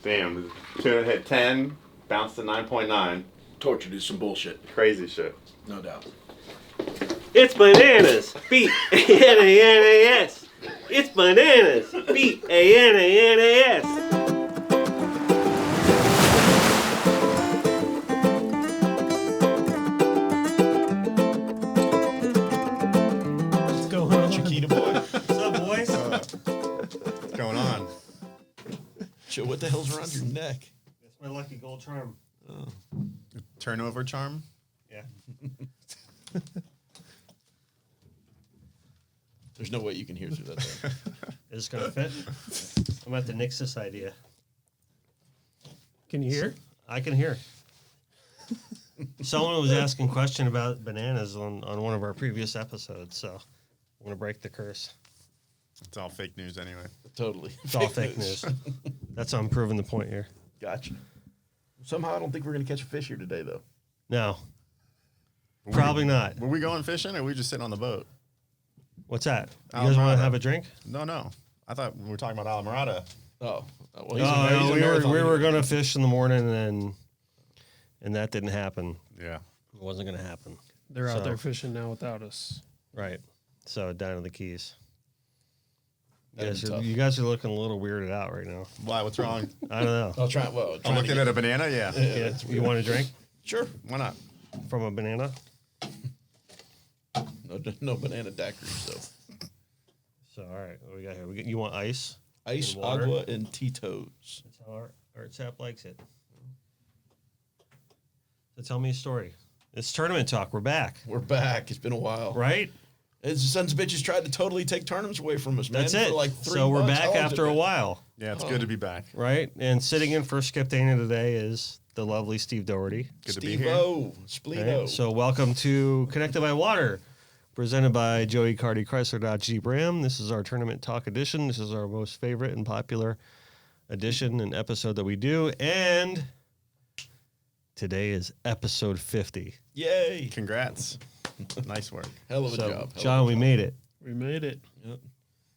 Damn, tuna hit 10, bounced to 9.9. Tortured is some bullshit. Crazy shit. No doubt. It's bananas. B-A-N-A-N-A-S. It's bananas. B-A-N-A-N-A-S. What the hell's around your neck? That's my lucky gold charm. Oh. Turnover charm? Yeah. There's no way you can hear through that thing. Is this going to fit? I'm going to have to nix this idea. Can you hear? I can hear. Someone was asking a question about bananas on one of our previous episodes, so I'm going to break the curse. It's all fake news anyway. Totally. It's all fake news. That's how I'm proving the point here. Gotcha. Somehow I don't think we're going to catch a fish here today, though. No. Probably not. Were we going fishing or were we just sitting on the boat? What's that? You guys want to have a drink? No. I thought we were talking about Alamorada. Oh. Well, we were going to fish in the morning, and that didn't happen. Yeah. It wasn't going to happen. They're out there fishing now without us. Right. So down to the Keys. Tough. You guys are looking a little weirded out right now. Why? What's wrong? I don't know. I'm looking at a banana? Yeah. You want a drink? Sure. Why not? From a banana? No banana daiquiris, though. So, all right. What we got here? You want ice? Ice, and water? agua, and Tito's. That's how our Sapp likes it. So tell me a story. It's tournament talk. We're back. We're back. It's been a while. Right? His sons of bitches tried to totally take tournaments away from us, man. That's it. For like 3 so we're months. back after a while. Yeah, it's good to be back. Right? And sitting in for Skip Dana today is the lovely Steve Dougherty. Good to be here. Steve-O. Spleeno. Right? So welcome to Connected by Water, presented by Joey Cardi Chrysler Dodge Jeep Ram. This is our tournament talk edition. This is our most favorite and popular edition and episode that we do. And today is episode 50. Yay. Congrats. Nice work. Hell of a job. John, we made it. We made it. Yep.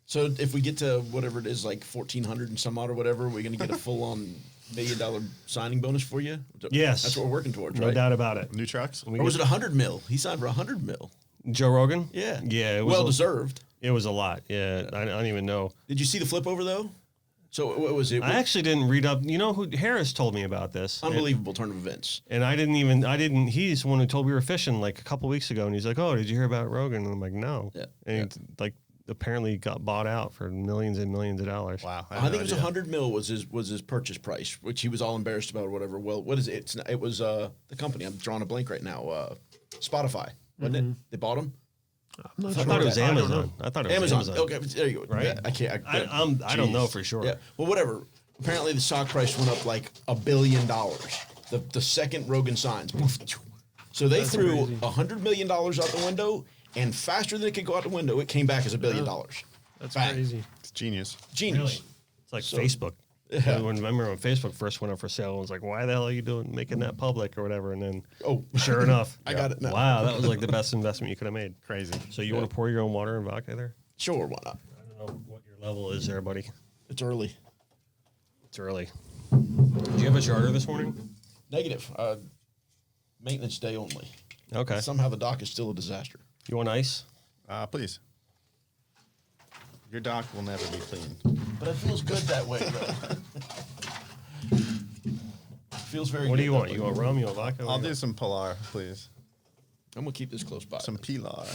So if we get to whatever it is, like 1,400 and some odd or whatever, we're going to get a full-on $1 million signing bonus for you? Yes. That's what we're working towards, right? No doubt about it. New trucks? Or was it 100 mil? He signed for 100 mil. Joe Rogan? Yeah. Yeah. It was well-deserved. It was a lot. Yeah. I don't even know. Did you see the flip over, though? So what was it? I actually didn't read up. You know who Harris told me about this. Unbelievable turn of events. And he's the one who told we were fishing like a couple weeks ago. And he's like, oh, did you hear about Rogan? And I'm like, no. Yeah. And he, like apparently got bought out for millions and millions of dollars. Wow. I think it was 100 mil was his purchase price, which he was all embarrassed about or whatever. Well, what is it? It was the company. I'm drawing a blank right now. Spotify. Wasn't it? They bought him? I'm not I sure. thought it was Amazon. I don't know. I thought it was Amazon. Okay, there you go. Right? Yeah, I can't. I don't know for sure. Yeah. Well, whatever. Apparently, the stock price went up like $1 billion. The second Rogan signs. So they threw $100 million out the window, and faster than it could go out the window, it came back as $1 billion. That's Bang. crazy. It's genius. Genius. Really? It's like Facebook. Yeah. Remember when Facebook first went up for sale, it was like, why the hell are you making that public or whatever? And then, Oh, sure enough, I got it now. Wow, that was like the best investment you could have made. Crazy. So you want to pour your own water and vodka there? Sure, why not? I don't know what your level is there, buddy. It's early. It's early. Did you have a charter this morning? Negative. Maintenance day only. Okay. Somehow the dock is still a disaster. You want ice? Please. Your dock will never be clean. But it feels good that way, though. Feels very good. What do you that want? way. You want rum? You want vodka? I'll do some Pilar, please. I'm going to keep this close by. Some Pilar.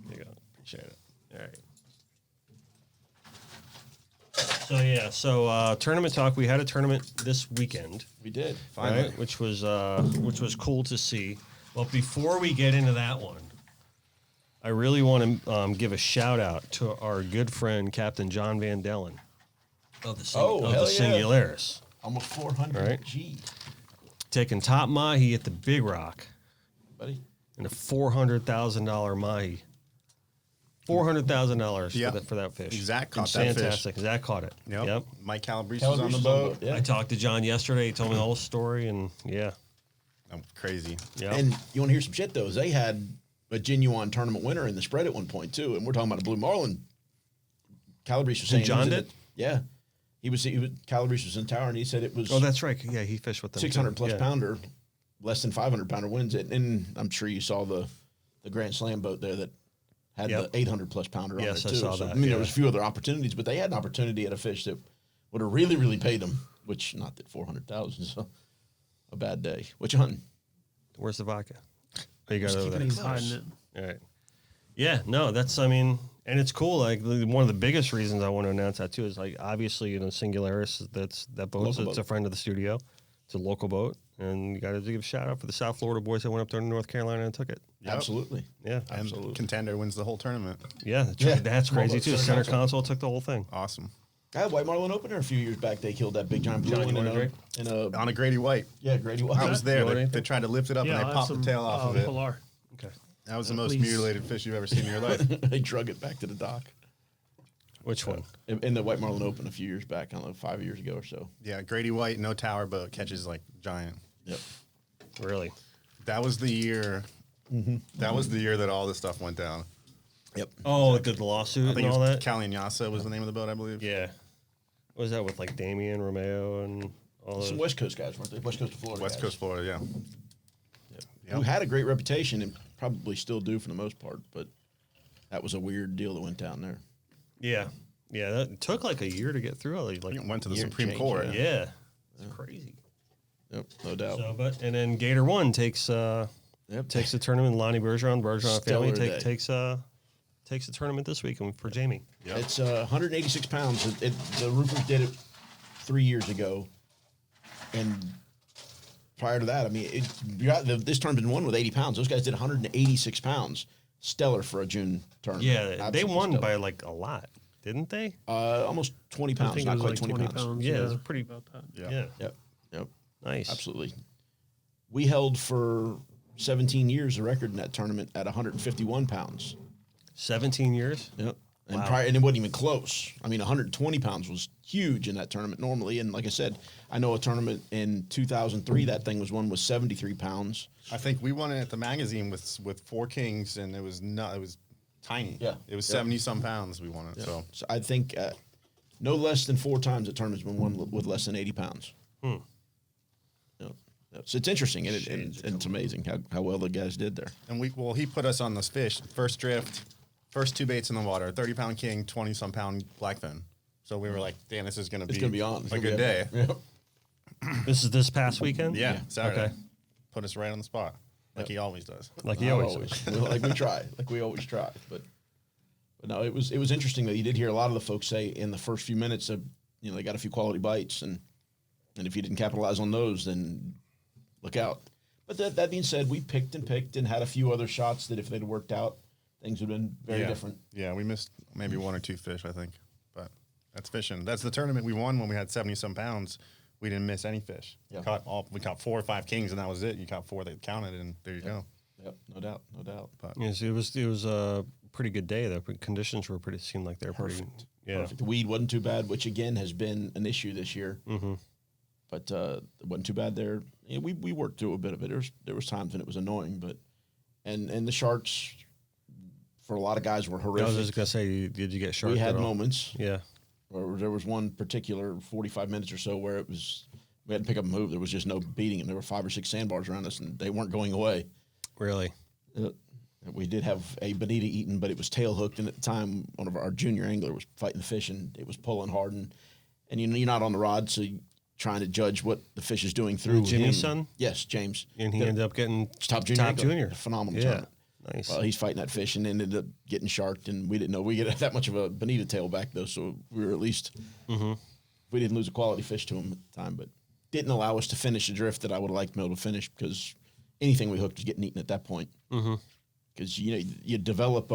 There you go. Appreciate it. All right. So tournament talk. We had a tournament this weekend, We did. Finally. right? Which was cool to see. But before we get into that one, I really want to give a shout out to our good friend Captain John Van Dellen of the hell yeah. Singularis, Almost 400 Right. G, taking top mahi at the Big Rock buddy. and a $400,000 mahi. $400,000 Yeah. for that fish. Zach caught It's that fish. fantastic. Zach caught it. Yep. Mike Calabrese was on the Calabrese boat. Yeah. I talked to John yesterday. He told me the whole story, and yeah. I'm crazy. Yeah. And you want to hear some shit, though, is they had a genuine tournament winner in the spread at one point, too. And we're talking about a Blue Marlin. Calabrese was saying... John he was did? Yeah. Calabrese was in tower, and he said it was. Oh, that's right. Yeah, he fished with them. 600 plus yeah. pounder, less than 500 pounder wins it. And I'm sure you saw the Grand Slam boat there that had Yep. the 800 plus pounder on Yes, there I too. saw So, that, I mean, yeah. there was a few other opportunities, but they had an opportunity at a fish that would have really, really paid them. Which not that 400,000, so a bad day. What you hunting? Where's the vodka? Oh, you got Just it over keeping there. He's hiding it. All right. Yeah, no, that's, I mean, and it's cool. Like, one of the biggest reasons I want to announce that, too, is, like, obviously, Singularis, that boat, Local it's a boat. friend of the studio. It's a local boat. And you got to give a shout out for the South Florida boys that went up there to North Carolina and took it. Yep. Absolutely. Yeah. And Absolutely. contender wins the whole tournament. Yeah, that's, Yeah. that's Small crazy, boat, too. center Center console took the whole thing. Awesome. I had White Marlin opener a few years back. They killed that big giant blue Johnny, one you wanna in a On a Grady White. yeah, Grady White. I was there. You want They anything? tried to lift it up Yeah, and I they have popped the some, tail off of it. Polar. Okay. That was the most Please. mutilated fish you've ever seen in your life. They drug it back to the dock Which one? in the White Marlin Open a few years back. I don't know, 5 years ago or so. Yeah, Grady White, no tower boat, catches like giant. Yep. Really? That was the year. That was the year that all this stuff went down. Yep. Oh, the lawsuit I and think it all was that? Calignasa was the name of the boat, I believe. Yeah. What was that with, like, Damien, Romeo, and all those? Some West Coast guys, weren't they? West Coast of Florida. West guys. Coast Florida, yeah. Who had a great reputation and probably still do for the most part, but that was a weird deal that went down there. Yeah. Yeah, that took like a year to get through. Like It went to the Year Supreme change, Court. yeah. yeah. It's crazy. Yep, no doubt. So, but and then Gator One takes Yep. takes the tournament. Lonnie Bergeron family Stellar day. takes the tournament this week for Jamie. Yep. It's 186 pounds. The Roofers did it 3 years ago, and prior to that, I mean, this tournament's been won with 80 pounds. Those guys did 186 pounds. Stellar for a June tournament. Yeah, they Absolutely won stellar. by like a lot, didn't they? almost 20 I pounds, think it not was quite like 20 pounds. Yeah, it's pretty- about that. Yeah. Yep, Nice. absolutely. We held for 17 years the record in that tournament at 151 pounds. 17 years. Yep. And Wow. and it wasn't even close. I mean, 120 pounds was huge in that tournament normally. And like I said, I know a tournament in 2003, that thing was won with 73 pounds. I think we won it at the magazine with 4 kings, and it was tiny. Yeah. It was Yeah. 70 some pounds we won it. So So I think no less than 4 times the tournament's been won with less than 80 pounds. Yep. Yep. So it's interesting, and it's amazing how well the guys did there. and he put us on this fish. First drift, first 2 baits in the water, 30-pound king, 20-some pound blackfin. So we were like, damn, this is gonna be It's going to be on. It's a gonna good be day. Yep. This is this past weekend. Yeah, Yeah. Saturday. Okay. Put us right on the spot, like he always does. Like he Not always does. like we try, like we always try. But no, it was interesting that you did hear a lot of the folks say in the first few minutes that they got a few quality bites, and if you didn't capitalize on those, then look out. But that being said, we picked and had a few other shots that if they'd worked out, things would have been very different. Yeah, we missed maybe 1 or 2 fish, I think, but that's fishing. That's the tournament we won when we had 70-some pounds. We didn't miss any fish. Yeah. We caught 4 or 5 kings, and that was it. You caught 4 that counted, and there you go. Yep, no doubt. But Yes, it was a pretty good day. The conditions were seemed like they're Perfect. pretty. Yeah. Perfect. The weed wasn't too bad, which again has been an issue this year. Mm-hmm. But it wasn't too bad there. We worked through a bit of it. There was times when it was annoying, but and the sharks for a lot of guys were I horrific. was just gonna say, did you get shark? We had at all? moments. Yeah. Or there was one particular 45 minutes or so where we had to pick up and move. There was just no beating them. There were 5 or 6 sandbars around us, and they weren't going away. Really. We did have a bonita eaten, but it was tail hooked, and at the time, one of our junior angler was fighting the fish, and it was pulling hard, and you're not on the rod, so you're trying to judge what the fish is doing through Jimmy's him. son? Yes, James. And he ended up getting top junior. angler. junior. Phenomenal Yeah. tournament. Nice. Well, he's fighting that fish and ended up getting sharked, and we didn't know we get that much of a bonita tail back though, so we were at least we didn't lose a quality fish to him at the time, but didn't allow us to finish the drift that I would have liked to be able to finish because anything we hooked was getting eaten at that point. Because you develop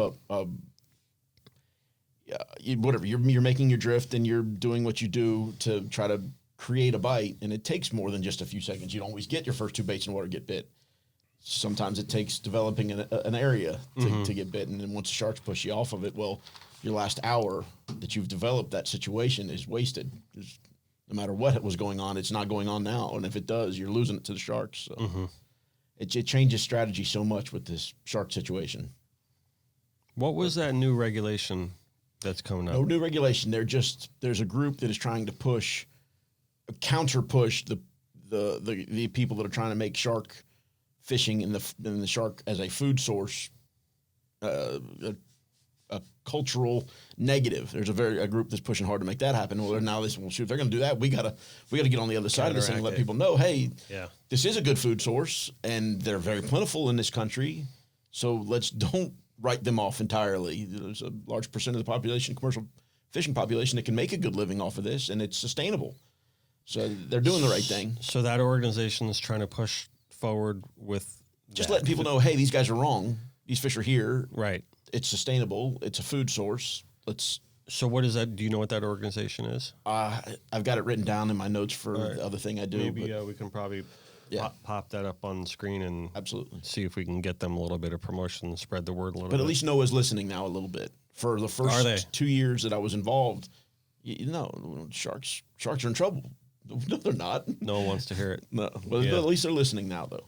whatever you're making your drift and you're doing what you do to try to create a bite, and it takes more than just a few seconds. You don't always get your first 2 baits in water get bit. Sometimes it takes developing an area to get bit, and then once the sharks push you off of it, well, your last hour that you've developed that situation is wasted. 'Cause no matter what was going on, it's not going on now, and if it does, you're losing it to the sharks. So it changes strategy so much with this shark situation. What was that new regulation That's coming up. No new regulation. There's a group that is trying to counter push the people that are trying to make shark fishing in the shark as a food source a cultural negative. There's a group that's pushing hard to make that happen. Well, now shoot, if they're going to do that, we gotta get on the other side of this thing and let people know, hey, this is a good food source, and they're very plentiful in this country. So don't write them off entirely. There's a large percent of the population, commercial fishing population, that can make a good living off of this, and it's sustainable. So they're doing the right thing. So that organization is trying to push forward with just letting people know, hey, these guys are wrong. These fish are here. Right. It's sustainable. It's a food source. So what is that? Do you know what that organization is? I've got it written down in my notes for the other thing I do. Maybe we can probably pop that up on the screen and absolutely see if we can get them a little bit of promotion and spread the word a little bit. But at least Noah's listening now a little bit. For the first 2 years that I was involved, sharks are in trouble. No, they're not. No one wants to hear it. No. Well, at least they're listening now, though.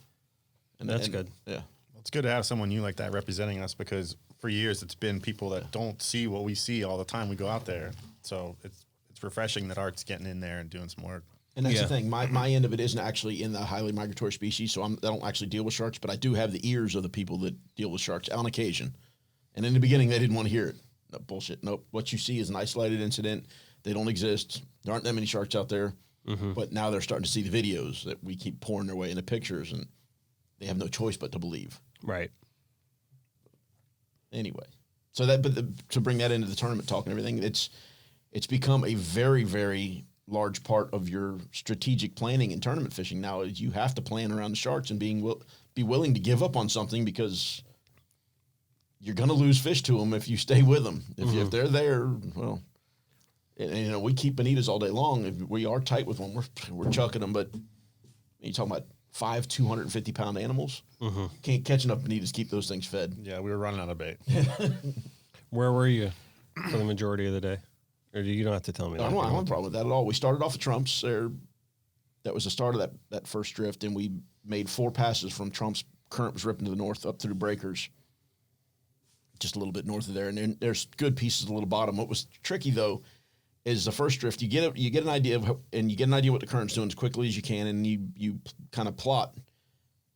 And that's good. Yeah. Well, it's good to have someone new like that representing us, because for years it's been people that don't see what we see all the time we go out there. So it's refreshing that Art's getting in there and doing some work. And that's the thing. My end of it isn't actually in the highly migratory species, so I don't actually deal with sharks, but I do have the ears of the people that deal with sharks on occasion. And in the beginning, they didn't want to hear it. No, bullshit. Nope. What you see is an isolated incident. They don't exist. There aren't that many sharks out there. Mm-hmm. But now they're starting to see the videos that we keep pouring their way into pictures, and they have no choice but to believe. Right. Anyway, so to bring that into the tournament talk and everything, it's become a very, very large part of your strategic planning in tournament fishing now. Is you have to plan around the sharks and be willing to give up on something, because you're going to lose fish to them if you stay with them. If they're there, well, and we keep bonitas all day long. If we are tight with one, we're chucking them. But you're talking about 5 250-pound animals. Mm-hmm. Can't catch enough bonitas to keep those things fed. Yeah, we were running out of bait. Where were you for the majority of the day? Or you don't have to tell me. I don't have a problem with that at all. We started off at Trump's. That was the start of that first drift, and we made 4 passes from Trump's. Current was ripping to the north up through breakers, just a little bit north of there. And then there's good pieces of the little bottom. What was tricky, though, is the first drift. You get an idea of what the current's doing as quickly as you can, and you kind of plot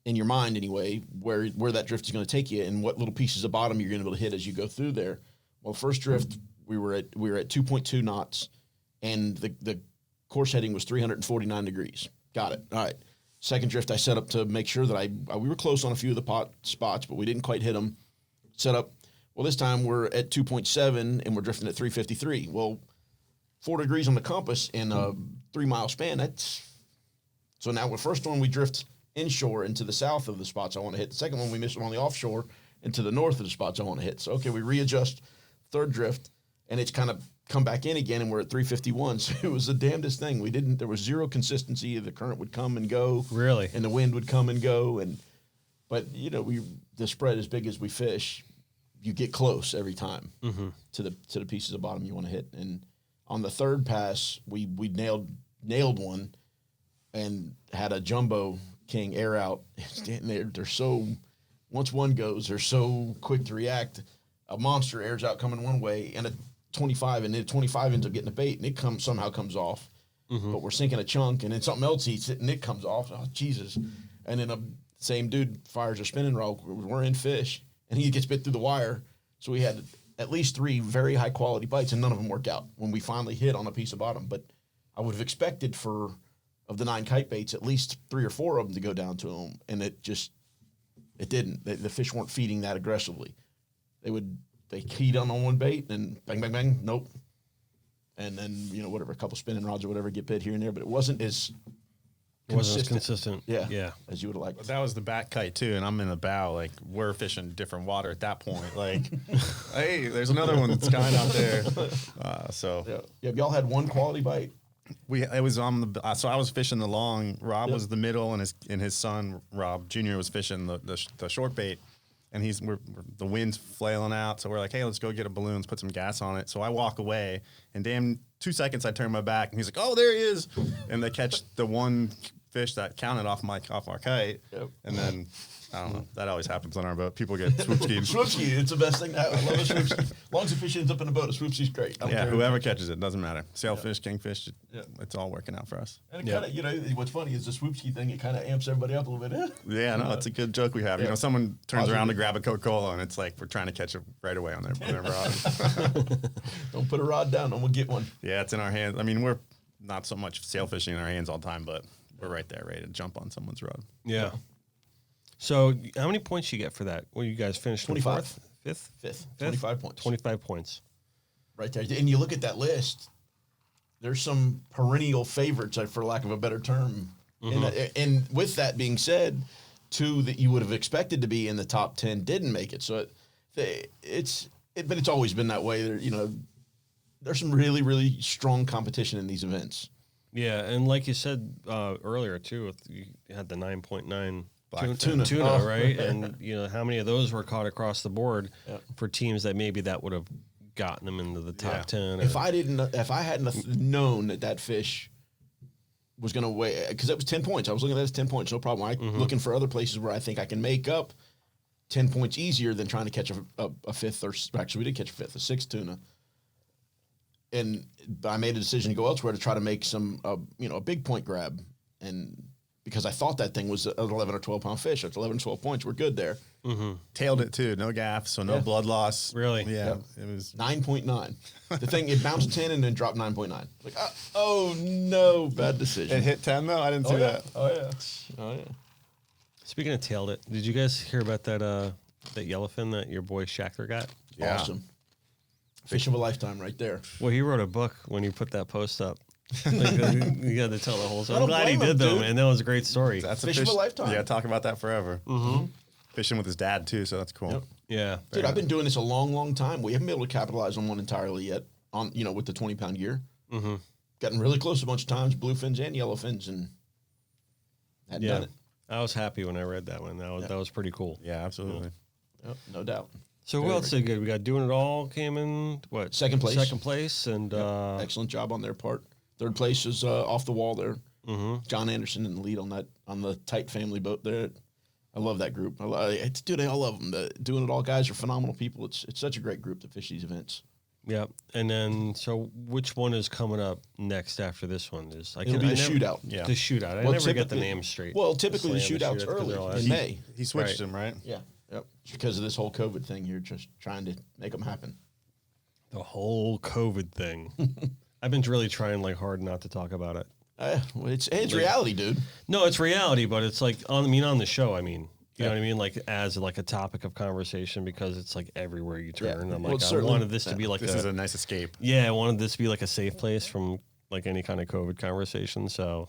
in your mind anyway where that drift is going to take you and what little pieces of bottom you're going to be able to hit as you go through there. Well, first drift we were at 2.2 knots, and the course heading was 349 degrees. Got it. All right. Second drift I set up to make sure that we were close on a few of the spots, but we didn't quite hit them. Set up. Well, this time we're at 2.7 and we're drifting at 353. Well, 4 degrees on the compass in a 3-mile span. So now the first one we drift inshore into the south of the spots I want to hit. The second one we miss them on the offshore into the north of the spots I want to hit. So okay, we readjust third drift, and it's kind of come back in again, and we're at 351. So it was the damnedest thing. There was zero consistency. The current would come and go. Really? And the wind would come and go. But the spread as big as we fish, you get close every time to the pieces of bottom you want to hit. And on the third pass, we nailed one and had a jumbo king air out. They're so, once one goes, they're so quick to react. A monster airs out coming one way, and a 25, and then 25 ends up getting a bait, and it somehow comes off. Mm-hmm. But we're sinking a chunk, and then something else eats it, and it comes off. Oh, Jesus. And then same dude fires a spinning rod. We're in fish, and he gets bit through the wire. So we had at least 3 very high-quality bites, and none of them worked out when we finally hit on a piece of bottom. But I would have expected of the 9 kite baits, at least 3 or 4 of them to go down to them, and it didn't. The fish weren't feeding that aggressively. They keyed on one bait, and bang, bang, bang, nope. And then, whatever, a couple spinning rods or whatever get bit here and there, but it wasn't as consistent. Yeah. As you would have liked. But that was the back kite too, and I'm in the bow. Like, we're fishing different water at that point. Like, hey, there's another one that's kind out there. Yeah, y'all had one quality bite. It was on the so I was fishing the long. Rob was the middle, and his son Rob Jr. was fishing the short bait. And the wind's flailing out, so we're like, hey, let's go get a balloon, let's put some gas on it. So I walk away, and damn, 2 seconds I turn my back, and he's like, oh, there he is. And they catch the one fish that counted off our kite. Yep. And then, I don't know, that always happens on our boat. People get swoop skied. Swoop ski, it's the best thing to have. I love a swoop ski. As long as the fish ends up in a boat, a swoop ski's great. I don't Yeah, care. whoever catches it, doesn't matter. Sailfish, kingfish, Yeah. it's all working out for us. And it kind of, you know, what's funny is the swoop ski thing, it kind of amps everybody up a little bit. Yeah, no, it's a good joke we have. Yeah. You know, someone turns around to Positive. grab a Coca-Cola, and it's like we're trying to catch it right away on their rod. Don't put a rod down, I'm going to get one. Yeah, it's in our hands. I mean, we're not so much sailfishing in our hands all the time, but we're right there ready to jump on someone's rod. Yeah. So how many points you get for that? Well, you guys finished in 25. fourth? Fifth? Fifth. 25 points. 25 points. Right there. And you look at that list, there's some perennial favorites, for lack of a better term. And with that being said, two that you would have expected to be in the top 10 didn't make it. So but it's always been that way. There, you know, there's some really, really strong competition in these events. Yeah, and like you said earlier too, you had the 9.9 tuna. tuna, Oh. right? And you know how many of those were caught across the board Yeah. for teams that maybe that would have gotten them into the top Yeah. 10. If I hadn't known that fish was going to weigh, because that was 10 points. I was looking at that as 10 points, no problem. I'm looking for other places where I think I can make up 10 points easier than trying to catch a fifth, or actually we did catch a fifth, a sixth tuna. And I made a decision to go elsewhere to try to make a big point grab. And because I thought that thing was an 11 or 12 pound fish, that's 11 or 12 points. We're good there. Tailed it too, no gaff, so no Yeah. blood loss. Really? Yeah, Yep. it was. 9.9. The thing, it bounced 10 and then dropped 9.9. Like, oh no, bad decision. It hit 10 though. I didn't see that. Oh yeah. Oh yeah. Speaking of tailed it, did you guys hear about that yellowfin that your boy Shackler got? Yeah. Awesome. Fish of a lifetime right there. Well, he wrote a book when you put that post up. Like, you got to tell the whole story. I I'm don't glad he blame him, did though, dude. man. That was a great story. That's Fish of a lifetime. Yeah, talk about that forever. Fishing with his dad too, so that's cool. Yep. Yeah. Dude, I've been doing this a long, long time. We haven't been able to capitalize on one entirely yet, with the 20-pound gear. Gotten really close a bunch of times, bluefins and yellowfins, and hadn't Yeah. done it. I was happy when I read that one. That was pretty cool. Yeah, absolutely. Yep, no doubt. So who else did good? We got Doing It All came in what? Second place. Second place, and Excellent job on their part. Third place is off the wall there. John Anderson in the lead on the tight family boat there. I love that group. Dude, I love them. The Doing It All guys are phenomenal people. It's such a great group to fish these events. yeah. And then so which one is coming up next after this one? It'll be the shootout. Yeah. The shootout. I Well, never get the typically- names straight. Well, typically the Slam shootout's 'cause they're all early in May. He switched Right. him, right? Yeah. Yep. It's because of this whole COVID thing here, just trying to make them happen. The whole COVID thing. I've been really trying like hard not to talk about it. Well, it's reality, dude. No, it's reality, but it's like on the show. I mean, you know what I mean, like as like a topic of conversation because it's like everywhere you turn. Yeah. I'm Well, like, I certainly- wanted this to be like This is a nice escape. I wanted this to be like a safe place from like any kind of COVID conversation. So,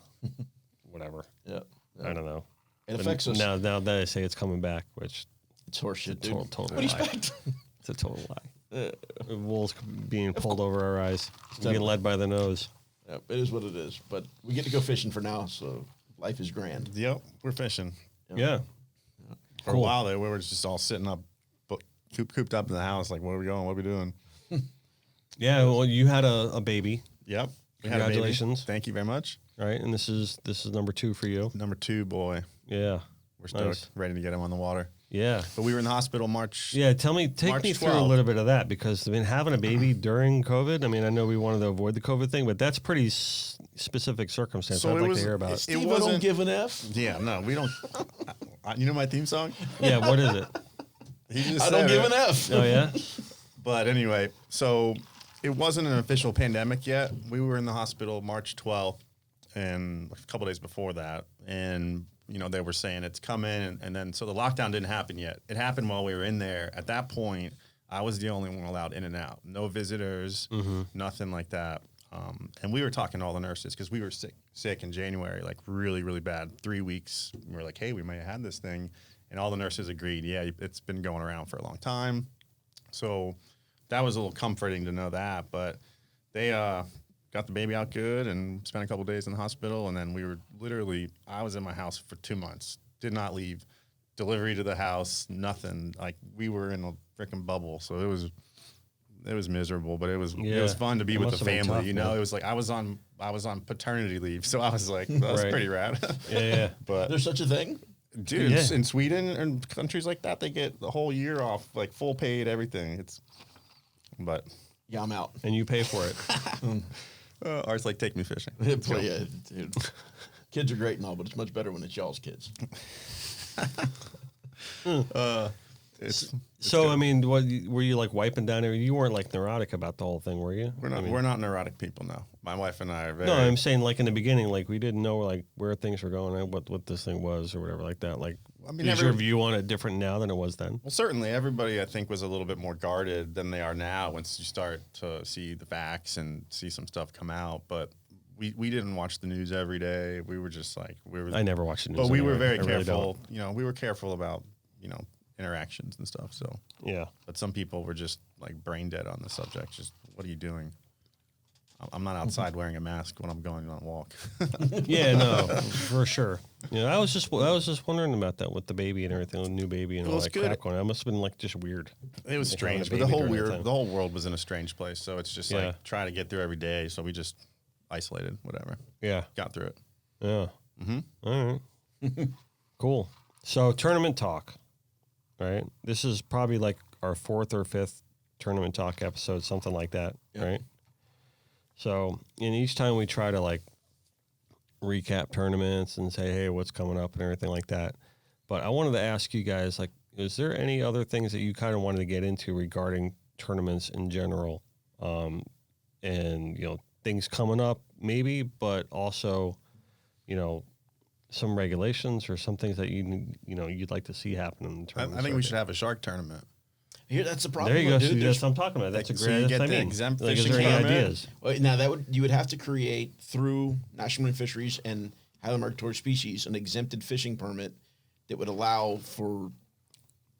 whatever. Yeah. I don't know. It But affects us. now that I say it's coming back, which It's horseshit, dude. total What do you lie. expect? It's a total lie. Wolves being pulled over our eyes, being led by the nose. Yeah, it is what it is. But we get to go fishing for now, so life is grand. Yep, we're fishing. Yeah. For a while there, we were just all sitting up, cooped up in the house. Like, where are we going? What are we doing? Yeah. Well, you had a baby, Yep. We had a baby. Congratulations. Thank you very much. right? And this is number 2 for you. Number 2, boy. Yeah. We're stoked, Nice. ready to get him on the water. Yeah. But we were in the hospital March. Yeah, take March me through a 12th. little bit of that because I mean, having a baby during COVID. I mean, I know we wanted to avoid the COVID thing, but that's pretty specific circumstance. So I'd it like was- to hear about. it Steve, I don't wasn't- give an F. Yeah, no, we don't. You know my theme song? Yeah, what is it? He just I don't said give it. an F. Oh yeah, But anyway, so it wasn't an official pandemic yet. We were in the hospital March 12th and a couple days before that. And, you know, they were saying it's coming. And then, so the lockdown didn't happen yet. It happened while we were in there. At that point, I was the only one allowed in and out. No visitors, nothing like that. And we were talking to all the nurses because we were sick in January, like really, really bad. 3 weeks. We were like, hey, we may have had this thing. And all the nurses agreed, yeah, it's been going around for a long time. So that was a little comforting to know that. But they got the baby out good and spent a couple days in the hospital. And then we were literally, I was in my house for 2 months, did not leave. Delivery to the house, nothing. Like we were in a freaking bubble. So it was It was miserable, but it was Yeah. fun to be It with must the have been family. tough, You know, man. it was like I was on paternity leave, so I was like, that was Right. pretty rad. Yeah. But There's such a thing. dude, Yeah. in Sweden and countries like that, they get the whole year off, like full paid everything. But Yeah, I'm out. And you pay for it. ours like take me fishing. Yeah, dude. Kids are great and all, but it's much better when it's y'all's kids. It's So I mean, what were you like wiping down? You weren't like neurotic about the whole thing, were you? we're not I mean, we're not neurotic people now. My wife and I are very. No, I'm saying like in the beginning, like we didn't know like where things were going, and what this thing was or whatever like that. Like, I mean, is your view on it different now than it was then? Well, certainly everybody I think was a little bit more guarded than they are now once you start to see the facts and see some stuff come out. But we didn't watch the news every day. We were just like I never watched the news. But we were anyway. very I really careful. don't. You know, we were careful about interactions and stuff. So, Yeah. but some people were just like brain dead on the subject. Just what are you doing? I'm not outside wearing a mask when I'm going on a walk. Yeah, no, for sure. Yeah, I was just wondering about that with the baby and everything, the new baby and Well, all it's that good. crap going on. It must have been like just weird. It was Like having a strange, but the baby whole during that time. the whole world was in a strange place. So it's just Yeah. like try to get through every day. So we just isolated, whatever, Yeah. got through it. Yeah. Mm-hmm. All right. Cool. So tournament talk, right? This is probably like our 4th or 5th tournament talk episode, something like that, right? So, and each time we try to like recap tournaments and say, hey, what's coming up and everything like that. But I wanted to ask you guys, like, is there any other things that you kind of wanted to get into regarding tournaments in general? And, things coming up maybe, but also, some regulations or some things that you'd like to see happen in the tournament. I think we should have a shark tournament. Here, that's the problem. There you go. Dude, See, there's- that's what I'm talking about. That's a So great. you That's get what I the mean. exempt Like, is fishing there any permit? ideas? Well, now you would have to create through National Marine Fisheries and Highland Migratory Species an exempted fishing permit that would allow for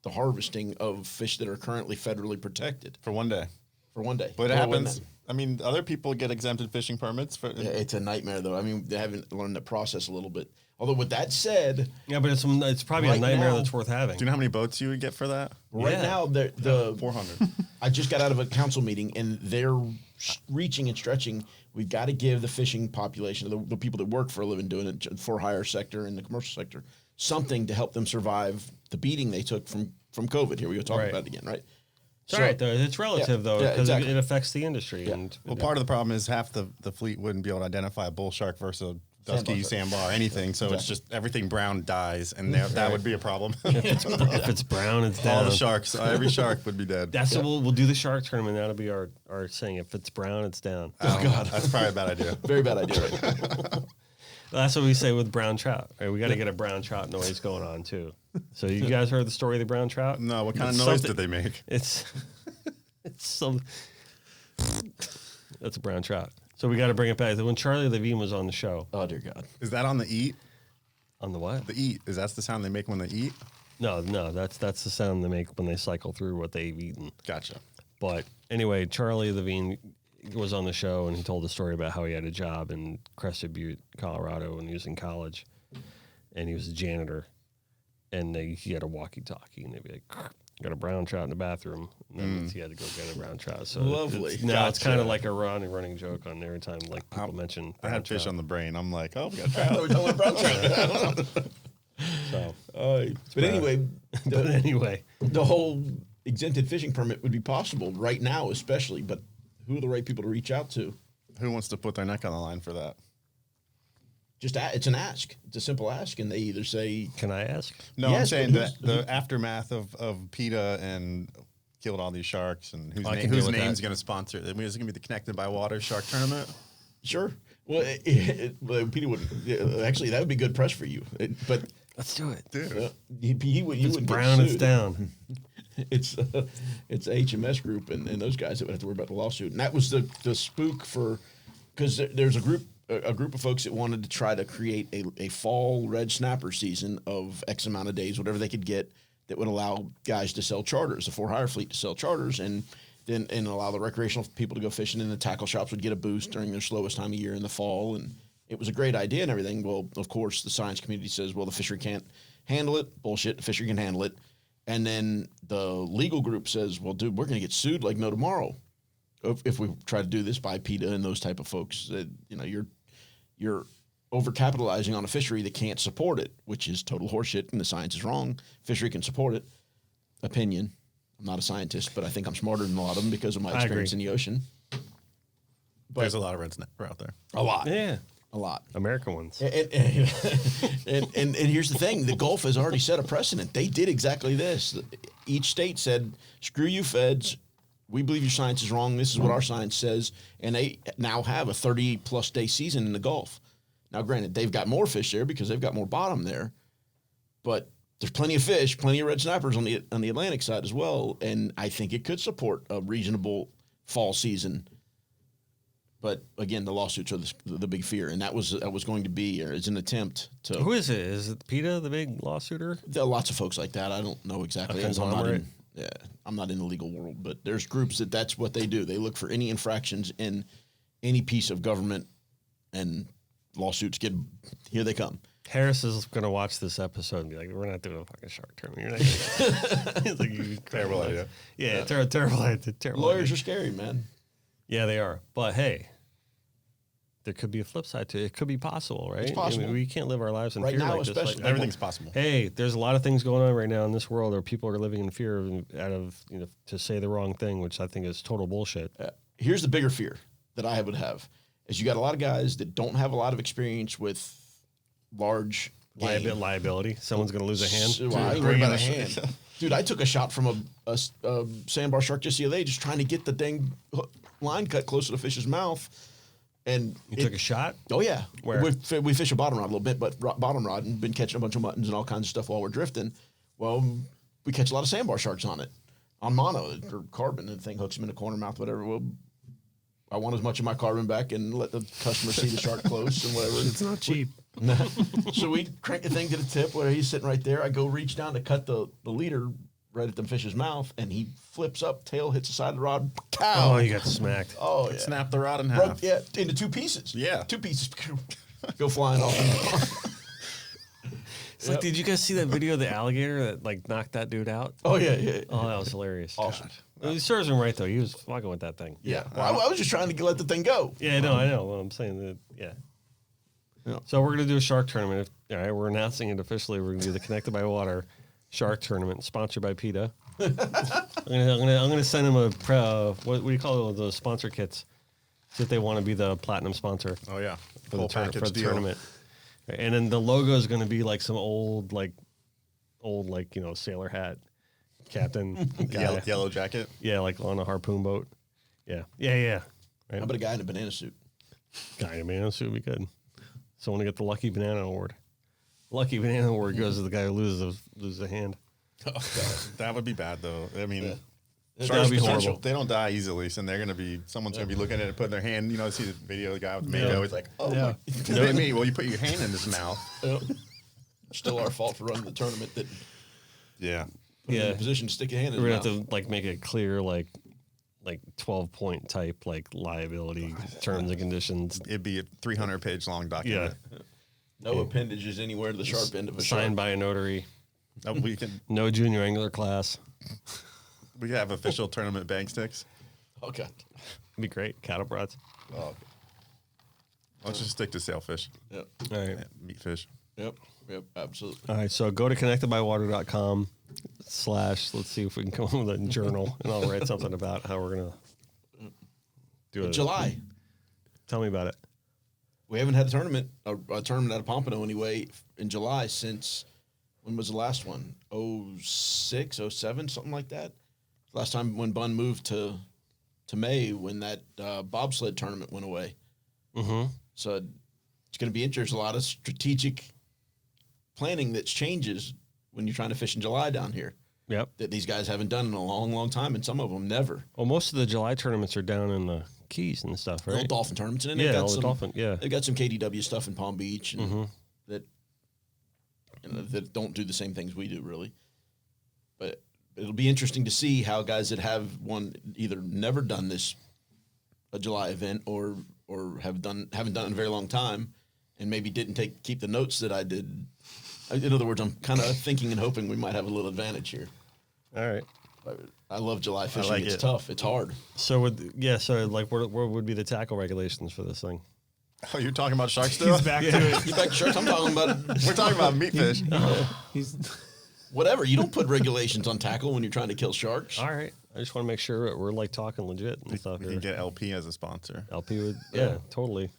the harvesting of fish that are currently federally protected For one day. for one day. But it Well, happens. I mean, other people get exempted fishing permits for. Yeah, it's a nightmare, though. I mean, they haven't learned the process a little bit. Although, with that said, Yeah, but it's probably Right a nightmare now- that's worth having. Do you know how many boats you would get for that? right Yeah. now, the 400. I just got out of a council meeting, and they're reaching and stretching. We've got to give the fishing population, the people that work for a living doing it for hire sector and the commercial sector, something to help them survive the beating they took from COVID. Here we go talking Right. about it again, right? It's all right, though. It's relative, though, yeah, because exactly. it affects the industry. Yeah. And Well, part of the problem is half the fleet wouldn't be able to identify a bull shark versus a dusky Sandbar sandbar or anything. So it's just everything brown dies, and that would be a problem. if it's brown, it's down. All the sharks, every shark would be dead. That's what we'll do the shark tournament. That'll be our saying. If it's brown, it's down. Oh God, That's probably a bad idea. very bad idea. Right? That's what we say with brown trout. Right? We got to get a brown trout noise going on too. So you guys heard the story of the brown trout? No, what kind of It's noise something- did they make? It's some. That's a brown trout. So we got to bring it back. When Charlie Levine was on the show, Oh dear God. Is that on the eat? on the what? The eat. Is that the sound they make when they eat? No, that's the sound they make when they cycle through what they've eaten. Gotcha. But anyway, Charlie Levine was on the show and he told the story about how he had a job in Crested Butte, Colorado, when he was in college, and he was a janitor, and he had a walkie-talkie, and they'd be like, "Got a brown trout in the bathroom," and that means he had to go get a brown trout. So Lovely. Now it's Gotcha. kind of like a running joke on every time like people mention. I brown had fish trout. on the brain. I'm like, oh, we got trout. We're talking about brown trout. So, But anyway, but anyway, the whole exempted fishing permit would be possible right now, especially. But who are the right people to reach out to? Who wants to put their neck on the line for that? Just it's an ask. It's a simple ask, and they either say, can I ask? No, Yes, I'm saying but that the aftermath of PETA and killed all these sharks and whose, I can deal whose with name's that. going to sponsor it. I mean, is it going to be the Connected by Water Shark Tournament? "Sure." Well, well, Peter wouldn't. Actually, that would be good press for you. But Let's do it. Dude. he would. You It's would brown. Get It's sued. down. It's HMS Group and those guys that would have to worry about the lawsuit. And that was the spook for, because there's a group of folks that wanted to try to create a fall red snapper season of X amount of days, whatever they could get, that would allow guys to sell charters, the for-hire fleet to sell charters, and allow the recreational people to go fishing, and the tackle shops would get a boost during their slowest time of year in the fall. And it was a great idea and everything. Well, of course, the science community says, well, the fishery can't handle it. Bullshit, the fishery can handle it. And then the legal group says, well, dude, we're going to get sued like no tomorrow. if we try to do this by PETA and those type of folks, you're overcapitalizing on a fishery that can't support it, which is total horseshit, and the science is wrong. Fishery can support it. Opinion. I'm not a scientist, but I think I'm smarter than a lot of them because of my experience in the ocean. But There's a lot of red snapper out there. a lot. Yeah. A lot. American ones. And here's the thing. The Gulf has already set a precedent. They did exactly this. Each state said, screw you feds. We believe your science is wrong. This is what our science says. And they now have a 30-plus day season in the Gulf. Now, granted, they've got more fish there because they've got more bottom there. But there's plenty of fish, plenty of red snappers on the Atlantic side as well. And I think it could support a reasonable fall season. But again, the lawsuits are the big fear, and that was going to be as an attempt to. Who is it? Is it PETA, the big lawsuiter? There are lots of folks like that. I don't know exactly. A conglomerate? I'm not in the legal world, but there's groups that's what they do. They look for any infractions in any piece of government, and lawsuits here they come. Harris is going to watch this episode and be like, we're not doing a fucking Shark Tournament. You're not He's like, you Terrible idea. Yeah, terrible idea. Lawyers are scary, man. Yeah, they are. But hey, there could be a flip side to it. It could be possible, right? It's possible. I mean, we can't live our lives in Right fear now, like this. especially. Like, Everything's possible. hey, there's a lot of things going on right now in this world where people are living in fear out of to say the wrong thing, which I think is total bullshit. Here's the bigger fear that I would have is you got a lot of guys that don't have a lot of experience with large game. Liability. Someone's going to lose a hand. So, I ain't worried about a hand. Dude, I took a shot from a sandbar shark just the other day, just trying to get the dang line cut close to the fish's mouth. And You took a shot? Oh, yeah. Where? We fish a bottom rod a little bit, but bottom rod, and been catching a bunch of muttons and all kinds of stuff while we're drifting. Well, we catch a lot of sandbar sharks on it, on mono or carbon, and the thing hooks them in the corner mouth, whatever. Well, I want as much of my carbon back and let the customer see the shark close and whatever. It's not cheap. So we crank the thing to the tip where he's sitting right there. I go reach down to cut the leader right at the fish's mouth, and he flips up, tail hits the side of the rod. Cow! Oh, you got smacked. Oh, yeah. Snap the rod in Broke, half. yeah, into two pieces. Yeah. 2 pieces. Go flying off. It's like, did you guys see that video of the alligator that like knocked that dude out? Oh, yeah. Oh, that was hilarious. Awesome. He serves him right though. He was fucking with that thing. Yeah. Well, I was just trying to let the thing go. Yeah, no, I know. Well, I'm saying that. Yeah. Yeah. So we're gonna do a shark tournament. All right, we're announcing it officially. We're gonna do the Connected by Water Shark Tournament, sponsored by PETA. I'm gonna send them what do you call it, those sponsor kits? See if they want to be the platinum sponsor Oh yeah, for full the package for the deal. tournament. And then the logo is gonna be like some old sailor hat, captain guy. Yellow jacket. Yeah, like on a harpoon boat. Yeah. Right? How about a guy in a banana suit? Guy in a banana suit would be good. Someone to get the Lucky Banana Award. Lucky Banana Award goes to the guy who loses a hand. That would be bad though. I mean, That sharks would be potential. horrible. They don't die easily, so they're someone's gonna be looking at it, putting their hand. You know, see the video of the guy with the mango. He's like, oh, Yeah. my. Me. Well, you put your hand in his mouth. Still our fault for running the tournament that Yeah. put him in a position to stick a hand in We're his gonna mouth. have to like make it clear, like 12-point type liability terms and conditions. It'd be a 300-page long Yeah, document. No appendages anywhere to the sharp end of a shark. signed by a notary. We can No junior angler class. have official tournament bang sticks. Okay. It'd be great. Cattle prods. Oh, okay. Let's just stick to sailfish, Yep. All right. meat fish. Yep. Absolutely. All right. So go to connectedbywater.com/ let's see if we can come up with a journal, and I'll write something about how we're gonna do it. July. Tell me about it. We haven't had a tournament out of Pompano anyway in July since, when was the last one? 06, 07, something like that. Last time when Bun moved to May, when that bobsled tournament went away. Mm-hmm. So it's going to be interesting. There's a lot of strategic planning that changes when you're trying to fish in July down here Yep. that these guys haven't done in a long, long time, and some of them never. Well, most of the July tournaments are down in the Keys and stuff, Little right? dolphin tournaments, and then Yeah, they've all got the some dolphin. Yeah. they've got some KDW stuff in Palm Beach and Mhm. that don't do the same things we do really. But it'll be interesting to see how guys that have either never done a July event or haven't done it in a very long time, and maybe didn't keep the notes that I did. In other words, I'm kind of thinking and hoping we might have a little advantage here. All right. I love July fishing. like It's it. tough. It's hard. So so like, what would be the tackle regulations for this thing? Oh, you're talking about sharks still? He's back to it. You back to sharks? I'm talking about We're talking about meat fish. He's whatever. You don't put regulations on tackle when you're trying to kill sharks. All right, I just want to make sure we're like talking legit and stuff. We can get LP as a sponsor. LP would, yeah, totally.